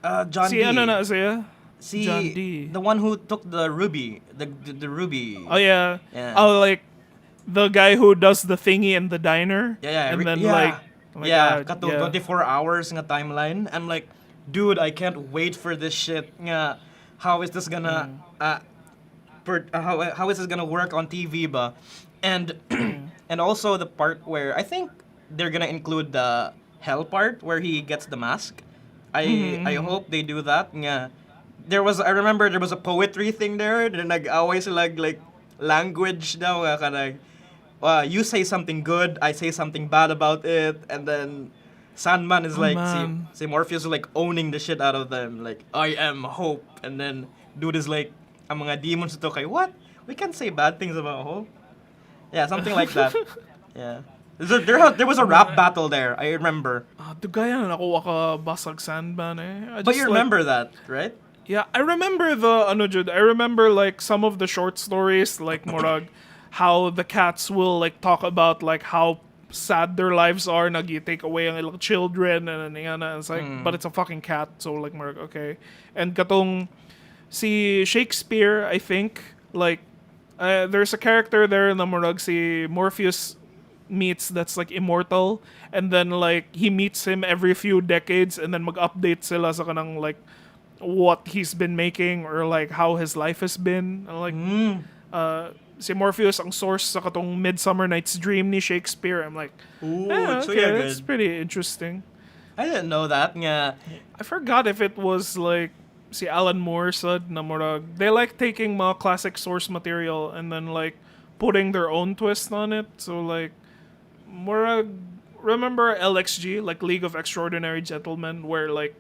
John Si D. ano na siya? See, John D. the one who took the ruby, the ruby. Oh yeah. Yeah. Oh, like the guy who does the thingy in the diner. Yeah, And then yeah. like oh my yeah, God, kato 24 hours nga timeline. I'm like, dude, I can't wait for this shit. Nga, how is this gonna how is this gonna work on TV ba? And and also the part where I think they're gonna include the hell part where he gets the mask. I hope they do that. Nga, I remember there was a poetry thing there. Then nag-away sila like language daw nga kanang you say something good, I say something bad about it, and then Sandman is like man. si Morpheus is like owning the shit out of them, like I am hope, and then dude is like ang mga demons ito kay what? We can't say bad things about hope. Yeah, something like that. Yeah. There was a rap battle there, I remember. Dugaya na nakuha ka basag Sandman eh. But you remember that, right? Yeah, I remember I remember like some of the short stories, like murag, how the cats will like talk about like how sad their lives are, take away ang ilang children, and it's like, but it's a fucking cat, so like murag, okay. And katong si Shakespeare, I think, like there's a character there na murag si Morpheus meets that's like immortal, and then like he meets him every few decades, and then mag-update sila sa kanang like what he's been making or like how his life has been. And like si Morpheus ang source sa katong Midsummer Night's Dream ni Shakespeare. I'm like, Ooh, so okay, yeah, that's good. pretty interesting. I didn't know that. Nga. I forgot if it was like si Alan Moore said na murag they like taking mga classic source material and then like putting their own twist on it. So like murag, remember LXG, like League of Extraordinary Gentlemen, where like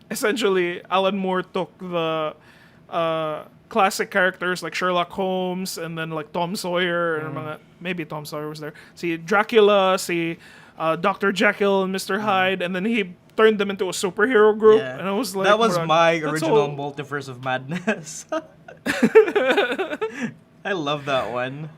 essentially Alan Moore took the classic characters like Sherlock Holmes and then like Tom Sawyer and maybe Tom Sawyer was there. See Dracula, see Dr. Jekyll and Mr. Hyde, and then he turned them into a superhero group, Yeah. and I was like, that was murag, my that's original all- multiverse of madness. I love that one.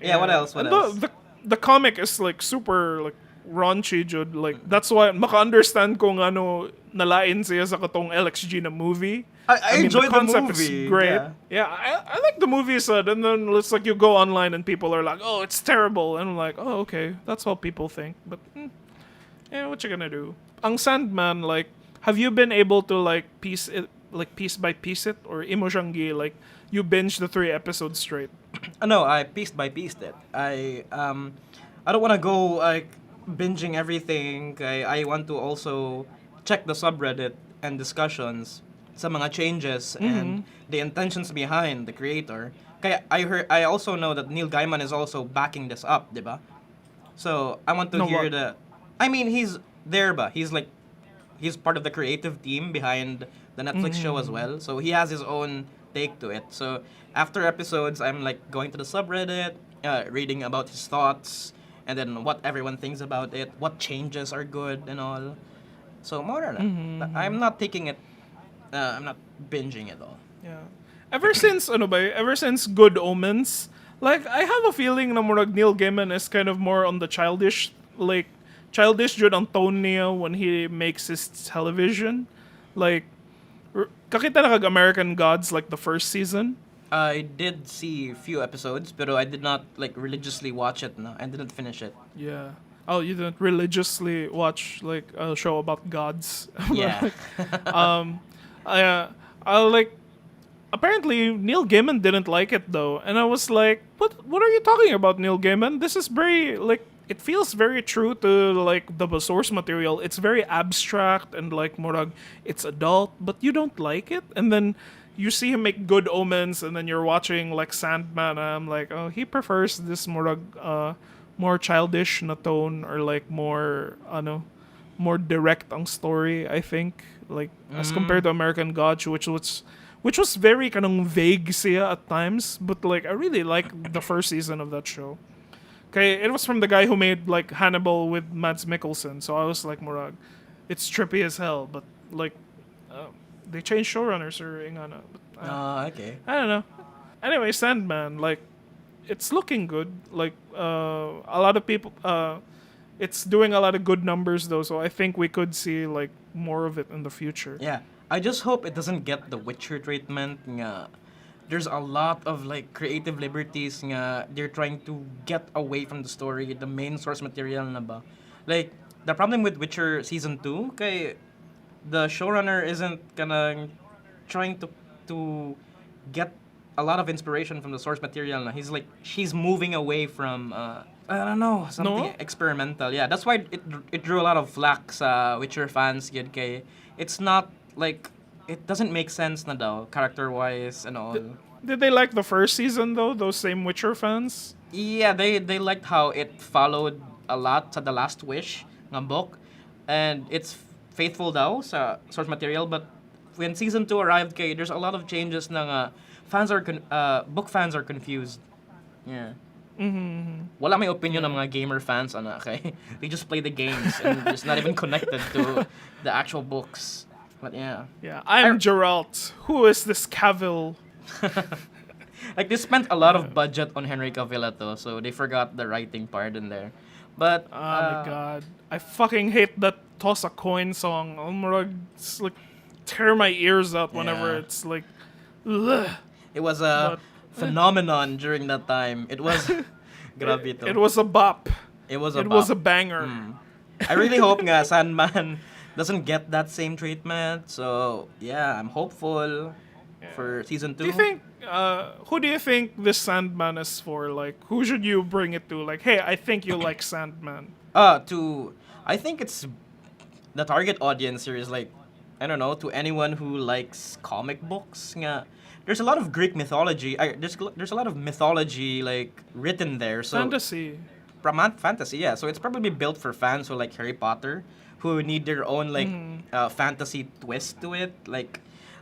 Yeah, what else? What And else? The comic is like super like raunchy, Jud. Like that's why maka-understand kung ano nalain siya sa katong LXG na movie. I mean, enjoyed the concept movie. is great. Yeah. I like the movie, son. And then it's like you go online and people are like, "Oh, it's terrible," and I'm like, "Oh, okay, that's how people think." But yeah, what you gonna do? Ang Sandman, like, have you been able to like piece it, like piece by piece it, or imo siyang like you binge the 3 episodes straight? No, I piece by pieced it. I don't want to go like binging everything. I want to also check the subreddit and discussions sa mga changes and the intentions behind the creator. Kaya I also know that Neil Gaiman is also backing this up, diba? So I want to No, hear what? I mean, he's there, ba? He's part of the creative team behind the Netflix show as well. So he has his own take to it. So after episodes, I'm like going to the subreddit, reading about his thoughts, and then what everyone thinks about it, what changes are good and all. So more than that, I'm not taking it. I'm not binging it all. Yeah. Ever since ever since Good Omens, like I have a feeling na murag Neil Gaiman is kind of more on the childish jud ang tone niya when he makes his television. Like kakita na kag American Gods like the first season. I did see a few episodes, but I did not like religiously watch it. No, I didn't finish it. Yeah. Oh, you didn't religiously watch like a show about gods. Yeah. I like apparently Neil Gaiman didn't like it though, and I was like, what are you talking about, Neil Gaiman? This is very like it feels very true to like the source material. It's very abstract and like murag it's adult, but you don't like it, and then you see him make Good Omens, and then you're watching like Sandman, and I'm like, oh, he prefers this murag more childish na tone, or like more more direct ang story, I think, like as compared to American Gods, which was very kanang vague siya at times, but like I really like the first season of that show. Okay, it was from the guy who made like Hannibal with Mads Mikkelsen, so I was like, murag, it's trippy as hell, but like they changed showrunners or ingana. But, Okay. I don't know. Anyway, Sandman, like, it's looking good. Like, a lot of people, it's doing a lot of good numbers though, so I think we could see like more of it in the future. Yeah. I just hope it doesn't get the Witcher treatment. Nga, there's a lot of like creative liberties. Nga, they're trying to get away from the story, the main source material na ba. Like the problem with Witcher season 2, kay the showrunner isn't gonna trying to get a lot of inspiration from the source material. Na. She's moving away from I don't know, something No? experimental. Yeah, that's why it drew a lot of flack sa Witcher fans. Yun kay it's not like it doesn't make sense na daw character wise and all. Did they like the first season though? Those same Witcher fans? Yeah, they liked how it followed a lot sa The Last Wish nga book, and it's faithful daw sa source material. But when season 2 arrived, kay there's a lot of changes na nga book fans are confused. Yeah. Wala may opinion ng mga gamer fans ana kay they just play the games and it's not even connected to the actual books. But yeah. Yeah, I'm Geralt. Who is this Cavill? Like they spent a lot of budget on Henry Cavill to, so they forgot the writing part in there. But Oh my god. I fucking hate that toss a coin song. It's like tear my ears out whenever Yeah. it's like ugh. it was a But- phenomenon during that time. It was grabe to. It was a bop. It was a It was a bop. banger. I really hope nga Sandman doesn't get that same treatment. So yeah, I'm hopeful for season 2. Do you think who do you think this Sandman is for? Like who should you bring it to? Like, hey, I think you like Sandman. I think it's the target audience here is like, I don't know, to anyone who likes comic books. Nga, there's a lot of Greek mythology. There's a lot of mythology like written there. So Fantasy. fantasy, yeah. So it's probably built for fans who like Harry Potter, who need their own like fantasy twist to it. Like,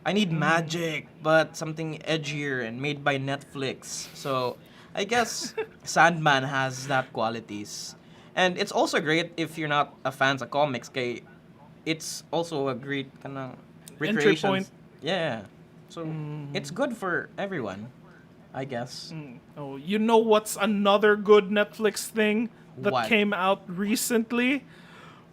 I need magic, but something edgier and made by Netflix. So I guess Sandman has that qualities. And it's also great if you're not a fan of comics, kay it's also a great kind of Entry recreation. point. Yeah. So it's good for everyone, I guess. Oh, you know what's another good Netflix thing that What? came out recently?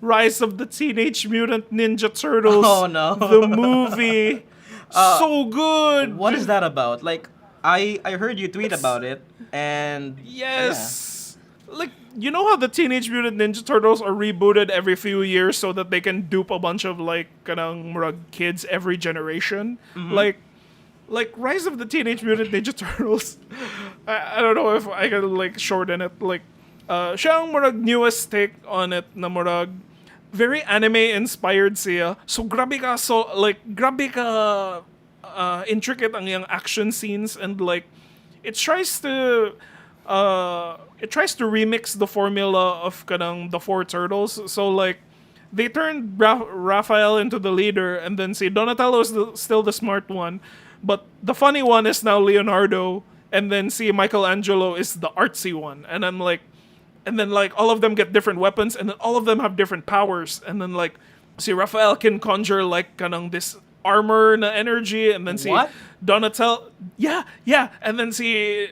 Rise of the Teenage Mutant Ninja Turtles. Oh, no. The movie. So good. What is that about? Like I heard you tweet about it and Yes. Like, you know how the Teenage Mutant Ninja Turtles are rebooted every few years so that they can dupe a bunch of like kanang murag kids every generation? Like Rise of the Teenage Mutant Ninja Turtles. I don't know if I can like shorten it. Like siya ang murag newest take on it na murag very anime inspired siya. So grabe ka intricate ang yung action scenes, and like it tries to remix the formula of kanang the four turtles. So like they turned Raphael into the leader, and then si Donatello is still the smart one, but the funny one is now Leonardo, and then si Michelangelo is the artsy one. And I'm like, and then like all of them get different weapons, and then all of them have different powers, and then like si Raphael can conjure like kanang this armor na energy, and then si What? Donatello, yeah, and then si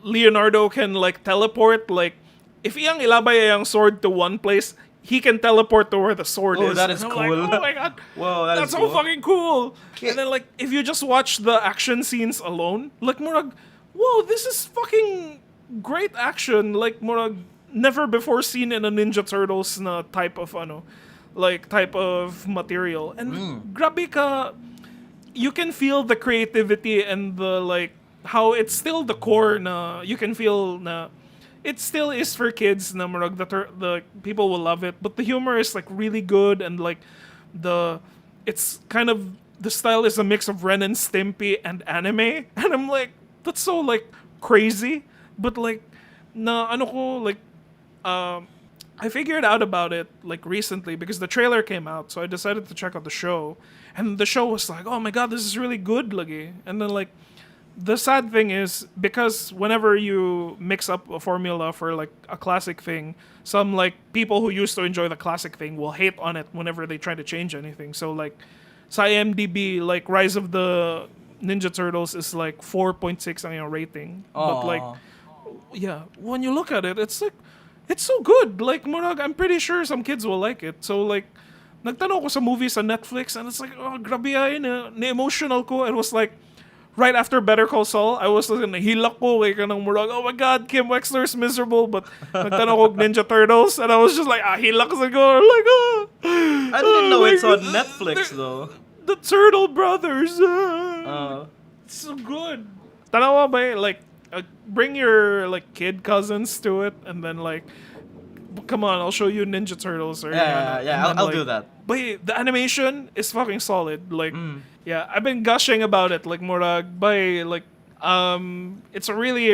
Leonardo can like teleport. Like if iyang ilabay yung sword to one place, he can teleport to where the sword Oh, is. that is And I'm cool. Like, oh my god, Whoa, that that's is so cool. fucking cool. And then like if you just watch the action scenes alone, like murag, whoa, this is fucking great action. Like murag never before seen in a Ninja Turtles na type of type of material. And grabe ka, you can feel the creativity and the like how it's still the core na you can feel na it still is for kids na murag the people will love it, but the humor is like really good, and like it's kind of the style is a mix of Ren and Stimpy and anime, and I'm like, that's so like crazy, but like na ano ko like I figured out about it like recently because the trailer came out, so I decided to check out the show, and the show was like, oh my god, this is really good, lagi. And then like the sad thing is because whenever you mix up a formula for like a classic thing, some like people who used to enjoy the classic thing will hate on it whenever they try to change anything. So like sa IMDb, like Rise of the Ninja Turtles is like 4.6 ang yung rating. But like Aw. yeah, when you look at it, it's like it's so good. Like murag, I'm pretty sure some kids will like it. So like nagtanong ko sa movies on Netflix, and it's like, oh grabe ay na emotional ko. It was like right after Better Call Saul, I was like nahilak ko kay kanang murag, oh my god, Kim Wexler's miserable, but nagtanong ko Ninja Turtles, and I was just like hilak sa ko, like I didn't know it's on God, Netflix though. the Turtle Brothers. It's so good. Tanawa ba like bring your like kid cousins to it, and then like come on, I'll show you Ninja Turtles. Or Yeah, and I'll then, like, do that. But the animation is fucking solid. Like yeah, I've been gushing about it. Like murag by like it's a really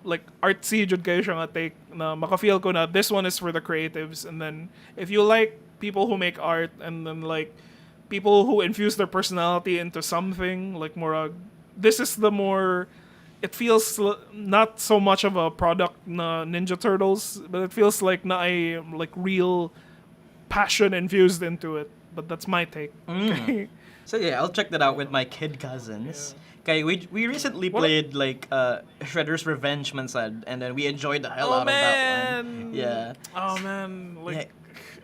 like artsy jud kayo siya nga take na makafeel ko na this one is for the creatives, and then if you like people who make art, and then like people who infuse their personality into something, like murag this is the more it feels not so much of a product na Ninja Turtles, but it feels like na ay like real passion infused into it. But that's my take. Okay. So yeah, I'll check that out with my kid cousins. Okay, we recently played like Shredder's Revenge, man said, and then we enjoyed the hell out of that one. Yeah. Oh man, like Yeah.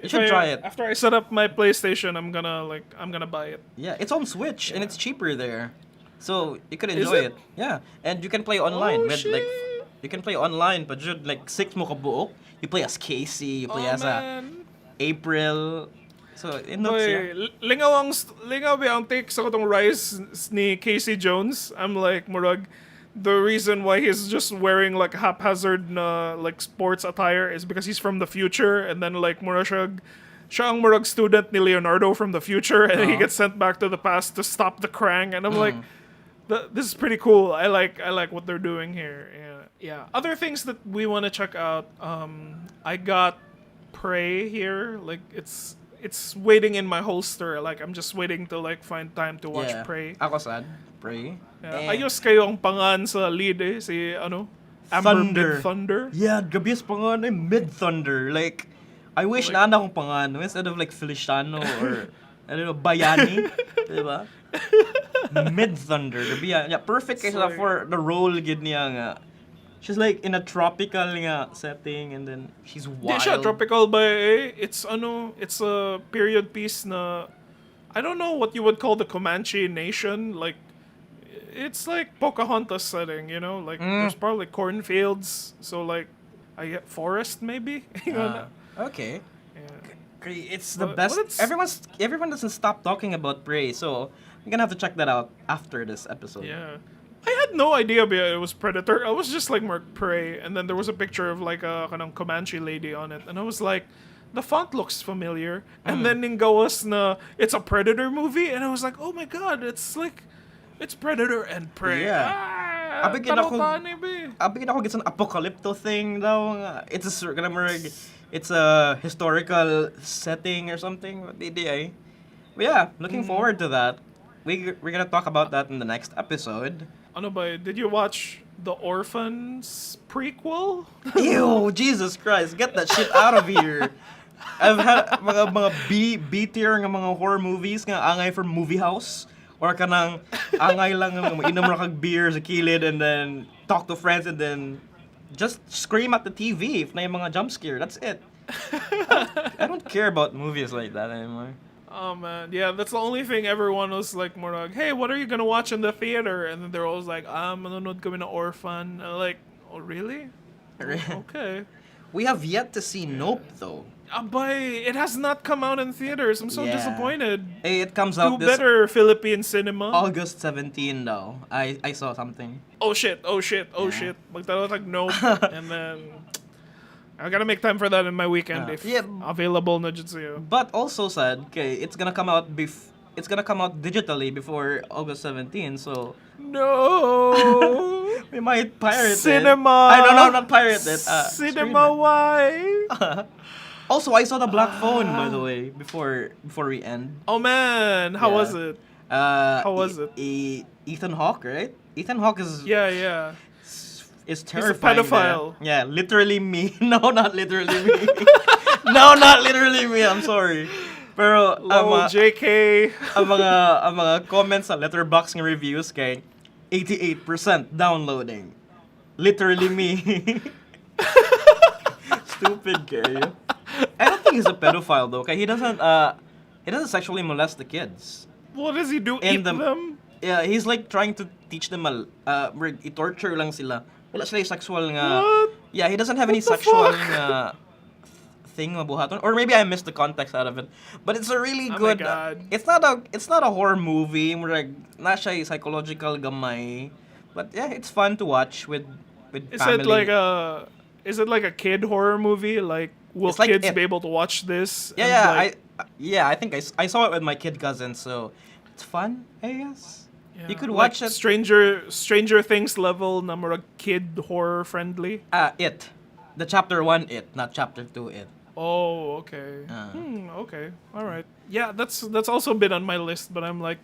You should try it. After I set up my PlayStation, I'm gonna buy it. Yeah, it's on Switch and it's cheaper there. So you could Is enjoy it? it? Yeah. And you can play online Oh, with like shit. you can play online but jud like 6 mo ka buok. You play as Casey, you play Oh as man. April. So it looks yeah. Boy, lingaw ba ang take sa katong Rise ni Casey Jones? I'm like, murag, the reason why he's just wearing like haphazard na like sports attire is because he's from the future, and then like murag siya ang murag student ni Leonardo from the future, and he gets sent back to the past to stop the Krang, and I'm like, this is pretty cool. I like what they're doing here. Yeah. Other things that we want to check out. I got Prey here. Like it's waiting in my holster. Like I'm just waiting to like find time to watch Prey. Ako sad. Prey. Yeah. Ayos kayo ang pangan sa lead si Amber Thunder. Mid-Thunder. Yeah, gabias pangan Mid-Thunder. Like, I wish na akong pangan instead of like Feliciano or I don't know, Bayani. Diba? Mid-Thunder. Yeah, perfect kayo Like, for the role gid niya nga. She's like in a tropical nga setting and then she's wild. Di siya tropical ba it's a period piece na I don't know what you would call the Comanche nation. Like it's like Pocahontas setting, you know? Like there's probably cornfields, so like I get forest maybe. Okay. Yeah. It's the But best. it's- Everyone doesn't stop talking about Prey, so I'm gonna have to check that out after this episode. Yeah. I had no idea it was Predator. I was just like Mark Prey, and then there was a picture of like a kanang Comanche lady on it, and I was like, the font looks familiar. And then ningawas na it's a Predator movie, and I was like, oh my god, it's Predator and Prey. Yeah. Abi ako gets an apocalypto thing daw nga. It's a historical setting or something. But yeah, looking forward to that. We're gonna talk about that in the next episode. Ano ba? Did you watch The Orphans prequel? Ew, Jesus Christ, get that shit out of here. I've had mga B tier nga mga horror movies nga angay from movie house or kanang angay lang nga inom ra kag beer sa kilid and then talk to friends and then just scream at the TV if na yung mga jump scare. That's it. I don't care about movies like that anymore. Oh man, yeah, that's the only thing everyone was like more like, hey, what are you gonna watch in the theater? And then they're always like, manonood kami na Orphan. And I'm like, oh really? Oh, okay. We have yet to see Nope though. Abay, it has not come out in theaters. I'm so Yeah. disappointed. Hey, it comes Do out this better, Philippine cinema. August 17 though. I saw something. Oh shit. Magtalatag Nope. And then I gotta make time for that in my weekend if Yeah. available na dyan sa'yo. But also sad, okay, it's gonna come out digitally before August 17, so No! we might pirate Cinema! it. I don't know, not pirate it. Cinema, why? Also, I saw the Black Phone, by the way, before we end. Oh man, how Yeah. was it? How was it? Ethan Hawke, right? Ethan Hawke is Yeah. is terrifying. pedophile. There. Yeah, literally me. No, not literally me. No, not literally me. I'm sorry. Pero Lol, JK. ang mga comments sa Letterboxd ng reviews kay 88% downloading. Literally me. Stupid kayo. I don't think he's a pedophile though, kaya he doesn't sexually molest the kids. What does he do? And Eat them? Yeah, he's like trying to teach them i-torture lang sila. Wala sila yung sexual nga. What? Yeah, he doesn't have any What the sexual fuck? nga thing mabuhaton. Or maybe I missed the context out of it. But it's a really Oh my good. God. It's not a horror movie. Murag na siya yung psychological gamay. But yeah, it's fun to watch with Is family. it like a kid horror movie? Like, will It's like kids It. be able to watch this? Yeah, and, yeah, like, I think I saw it with my kid cousins, so it's fun, I guess. yeah, You could like watch it. Stranger Things level na murag kid horror friendly. It. The chapter 1 It, not chapter 2 It. Oh, okay. Okay. All right. Yeah, that's also been on my list, but I'm like,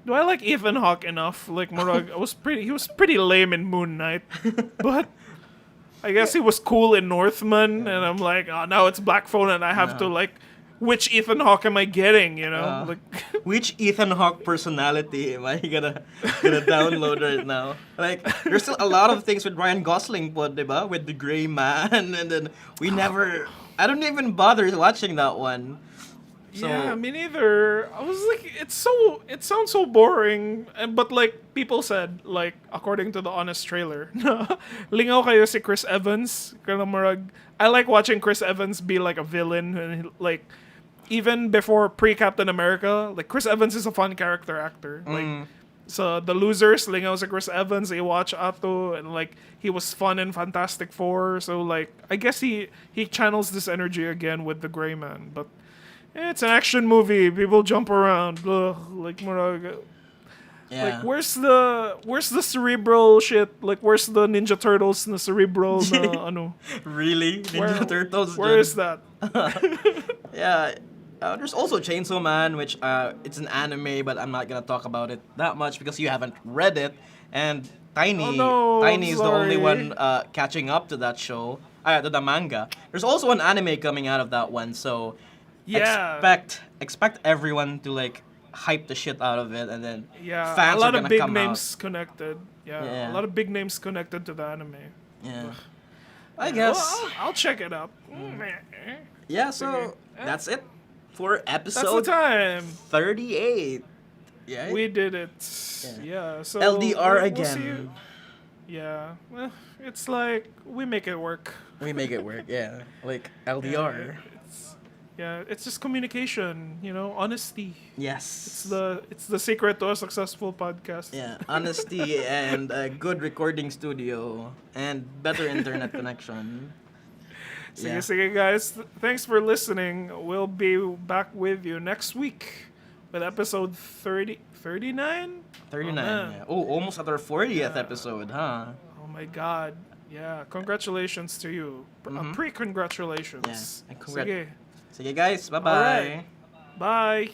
do I like Ethan Hawke enough? Like Murag, he was pretty lame in Moon Knight, but I guess he was cool in Northman, and I'm like, oh, now it's Black Phone, and I have to like, which Ethan Hawke am I getting? You know, like. Which Ethan Hawke personality am I gonna download right now? Like, there's still a lot of things with Ryan Gosling, po, diba? With the Gray Man, and then I don't even bother watching that one. So, Yeah, me neither. I was like, it sounds so boring. But like people said, like according to the honest trailer, lingaw kayo si Chris Evans. Kanang murag, I like watching Chris Evans be like a villain, and like even before pre-Captain America, like Chris Evans is a fun character actor. Like so the Losers, lingaw si Chris Evans. I watch Ato, and like he was fun in Fantastic Four. So like I guess he channels this energy again with the Gray Man, but. It's an action movie. People jump around. Ugh, like murag. yeah. Like where's the cerebral shit? Like where's the Ninja Turtles na cerebral na ano? Really? Ninja Turtles? Where is that? Yeah. There's also Chainsaw Man, which it's an anime, but I'm not gonna talk about it that much because you haven't read it. And Oh no, Tiny I'm is the only sorry. one catching up to that show, to the manga. There's also an anime coming out of that one, so Yeah. expect everyone to like hype the shit out of it, and then Yeah, a fans are lot of gonna big come out. names connected. Yeah, a Yeah. lot of big names connected to the anime. Yeah, I Yeah, well, guess. I'll check it out. Yeah, so that's it for That's the episode time. 38. Yeah. We did it. Yeah. Yeah. So LDR we'll see you. again. Yeah. Well, it's like we make it work. We make it work, yeah. Like Yeah, LDR. it's just communication. Honesty. Yes. It's the secret to a successful podcast. Yeah, honesty and a good recording studio and better internet connection. Yeah. Sige, guys. Thanks for listening. We'll be back with you next week with episode 39? 39. man. Yeah. Oh, almost at our 40th episode, huh? Oh my god. Yeah, congratulations to you. Pre-congratulations. Yeah. And Sige. Sige guys, bye-bye. Alright. Bye.